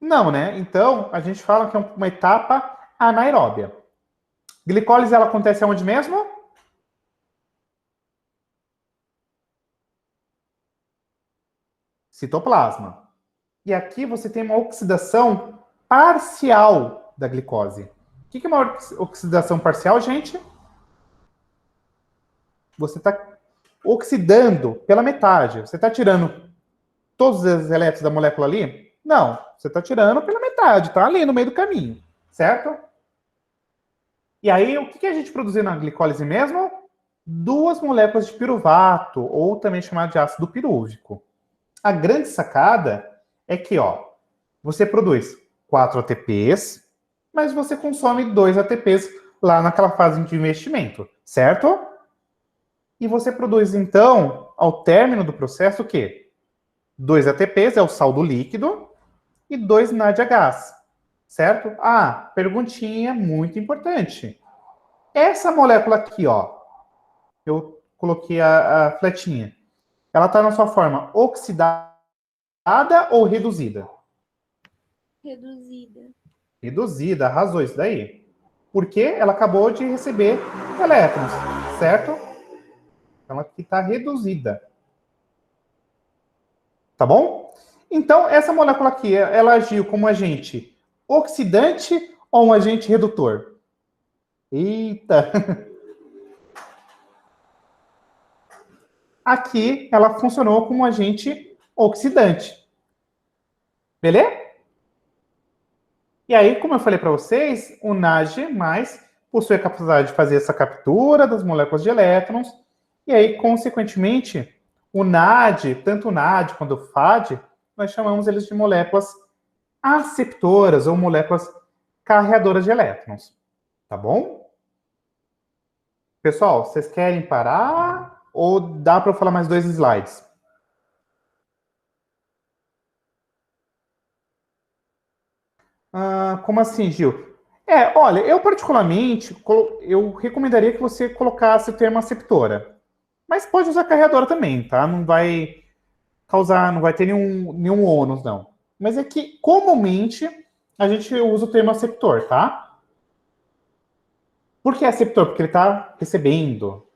Não, né? Então, a gente fala que é uma etapa anaeróbia. Glicólise, ela acontece aonde mesmo? Citoplasma. E aqui você tem uma oxidação parcial da glicose. O que é uma oxidação parcial, gente? Você está oxidando pela metade. Você está tirando todos os elétrons da molécula ali? Não. Você está tirando pela metade. Está ali no meio do caminho. Certo? E aí, o que a gente produziu na glicólise mesmo? 2 moléculas de piruvato, ou também chamado de ácido pirúvico. A grande sacada é que, ó, você produz 4 ATPs, mas você consome 2 ATPs lá naquela fase de investimento, certo? E você produz, então, ao término do processo, o quê? 2 ATPs é o saldo líquido e 2 NADH, certo? Ah, perguntinha muito importante. Essa molécula aqui, ó, eu coloquei a fletinha, ela está na sua forma oxidada ou reduzida? Reduzida. Reduzida, arrasou isso daí. Porque ela acabou de receber elétrons, certo? Então aqui está reduzida. Tá bom? Então, essa molécula aqui, ela agiu como agente oxidante ou um agente redutor? Eita! Aqui, ela funcionou como um agente oxidante. Beleza? E aí, como eu falei para vocês, o NAD+, possui a capacidade de fazer essa captura das moléculas de elétrons, e aí, consequentemente, o NAD, tanto o NAD quanto o FAD, nós chamamos eles de moléculas aceptoras ou moléculas carreadoras de elétrons. Tá bom? Pessoal, vocês querem parar ou dá para eu falar mais 2 slides? Como assim, Gil? Olha, eu particularmente, eu recomendaria que você colocasse o termo aceptora. Mas pode usar carreadora também, tá? Não vai causar, não vai ter nenhum ônus, não. Mas é que, comumente, a gente usa o termo aceptor, tá? Por que aceptor? Porque ele está recebendo.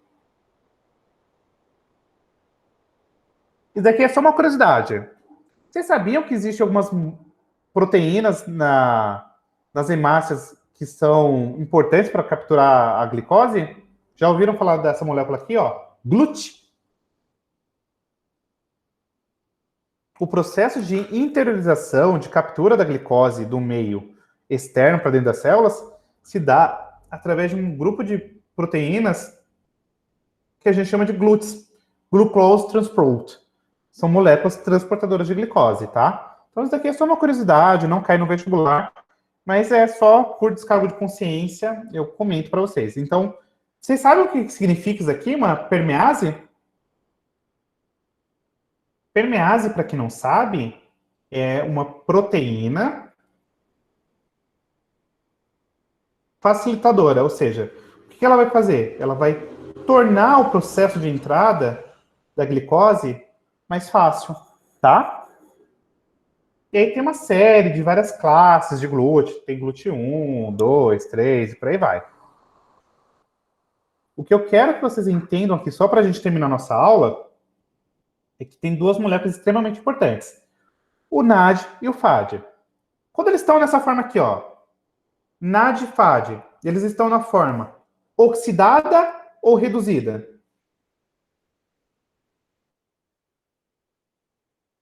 Isso daqui é só uma curiosidade. Vocês sabiam que existem algumas proteínas nas hemácias que são importantes para capturar a glicose? Já ouviram falar dessa molécula aqui, ó? GLUT. O processo de interiorização, de captura da glicose do meio externo para dentro das células, se dá através de um grupo de proteínas que a gente chama de GLUTs, Glucose Transport. São moléculas transportadoras de glicose, tá? Então isso daqui é só uma curiosidade, não cai no vestibular, mas é só por descargo de consciência, eu comento para vocês. Então, vocês sabem o que significa isso aqui, uma permease? Permease, para quem não sabe, é uma proteína facilitadora, ou seja, o que ela vai fazer? Ela vai tornar o processo de entrada da glicose mais fácil, tá? E aí tem uma série de várias classes de GLUT, tem GLUT 1, 2, 3 e por aí vai. O que eu quero que vocês entendam aqui, só para a gente terminar nossa aula, é que tem 2 moléculas extremamente importantes. O NAD e o FAD. Quando eles estão nessa forma aqui, ó, NAD e FAD, eles estão na forma oxidada ou reduzida?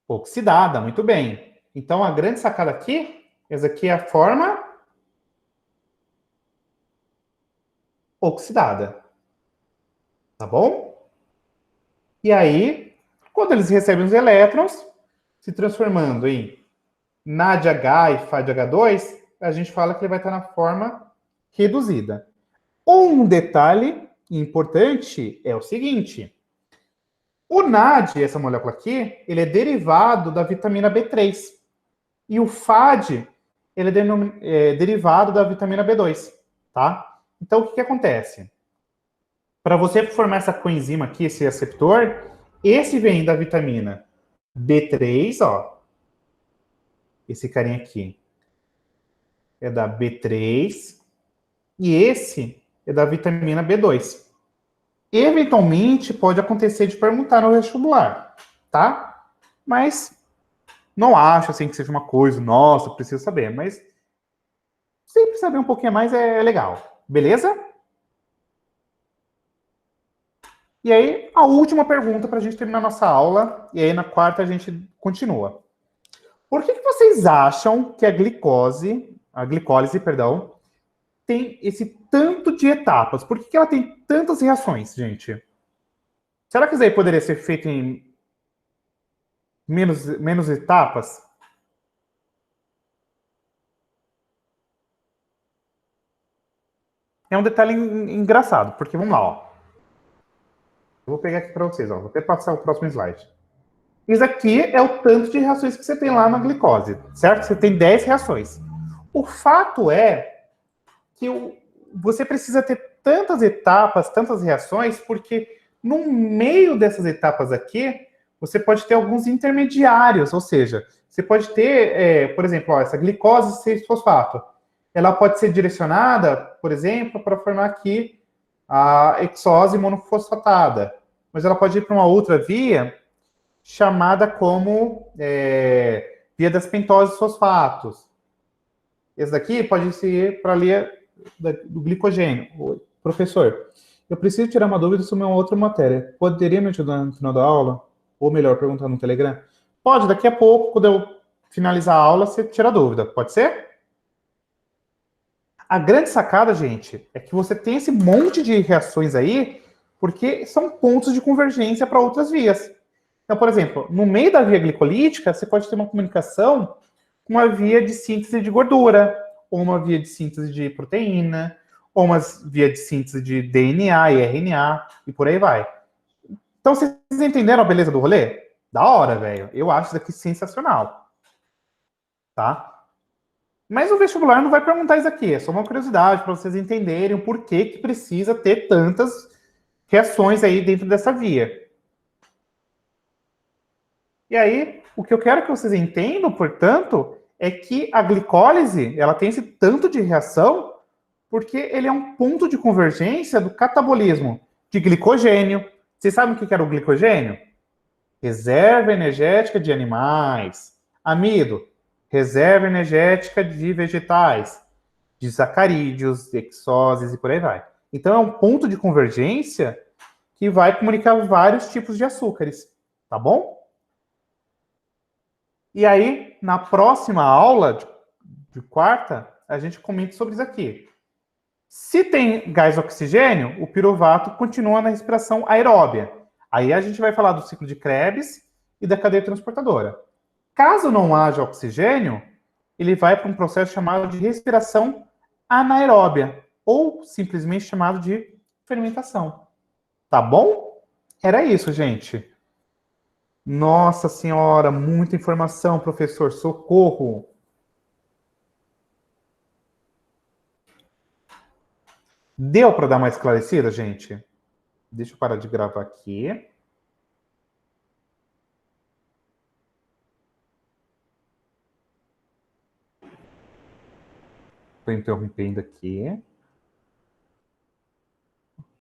Oxidada, muito bem. Então, a grande sacada aqui, essa aqui é a forma oxidada. Tá bom? E aí, quando eles recebem os elétrons, se transformando em NADH e FADH2, a gente fala que ele vai estar na forma reduzida. Um detalhe importante é o seguinte: o NAD, essa molécula aqui, ele é derivado da vitamina B3. E o FAD, ele é derivado da vitamina B2, tá? Então, o que acontece? Para você formar essa coenzima aqui, esse aceptor, esse vem da vitamina B3, ó. esse carinha aqui é da B3 e esse é da vitamina B2. Eventualmente, pode acontecer de perguntar no vestibular, tá? Mas não acho assim que seja uma coisa, nossa, preciso saber, mas sempre saber um pouquinho mais é legal, beleza? E aí, a última pergunta para a gente terminar nossa aula, e aí na quarta a gente continua. Por que vocês acham que a glicólise, perdão, tem esse tanto de etapas? Por que ela tem tantas reações, gente? Será que isso aí poderia ser feito em menos etapas? É um detalhe engraçado, porque vamos lá, ó. Eu vou pegar aqui para vocês, ó. Vou até passar o próximo slide. Isso aqui é o tanto de reações que você tem lá na glicose, certo? Você tem 10 reações. O fato é que você precisa ter tantas etapas, tantas reações, porque no meio dessas etapas aqui, você pode ter alguns intermediários, ou seja, você pode ter, por exemplo, ó, essa glicose 6-fosfato. Ela pode ser direcionada, por exemplo, para formar aqui a hexose monofosfatada. Mas ela pode ir para uma outra via chamada como via das pentoses fosfatos. Esse daqui pode ser para a via do glicogênio. Professor, eu preciso tirar uma dúvida sobre uma outra matéria. Poderia me ajudar no final da aula? Ou melhor, perguntar no Telegram? Pode, daqui a pouco, quando eu finalizar a aula, você tira a dúvida. Pode ser? A grande sacada, gente, é que você tem esse monte de reações aí, porque são pontos de convergência para outras vias. Então, por exemplo, no meio da via glicolítica, você pode ter uma comunicação com uma via de síntese de gordura, ou uma via de síntese de proteína, ou uma via de síntese de DNA e RNA, e por aí vai. Então, vocês entenderam a beleza do rolê? Da hora, velho. Eu acho isso aqui sensacional. Tá? Mas o vestibular não vai perguntar isso aqui. É só uma curiosidade para vocês entenderem o porquê que precisa ter tantas reações aí dentro dessa via. E aí, o que eu quero que vocês entendam, portanto, é que a glicólise, ela tem esse tanto de reação porque ele é um ponto de convergência do catabolismo de glicogênio. Vocês sabem o que era o glicogênio? Reserva energética de animais. Amido, reserva energética de vegetais, de sacarídeos, de hexoses e por aí vai. Então é um ponto de convergência que vai comunicar vários tipos de açúcares, tá bom? E aí, na próxima aula de quarta, a gente comenta sobre isso aqui. Se tem gás oxigênio, o piruvato continua na respiração aeróbia. Aí a gente vai falar do ciclo de Krebs e da cadeia transportadora. Caso não haja oxigênio, ele vai para um processo chamado de respiração anaeróbia, ou simplesmente chamado de fermentação. Tá bom? Era isso, gente. Nossa senhora, muita informação, professor. Socorro. Deu para dar uma esclarecida, gente? Deixa eu parar de gravar aqui. Estou interrompendo aqui.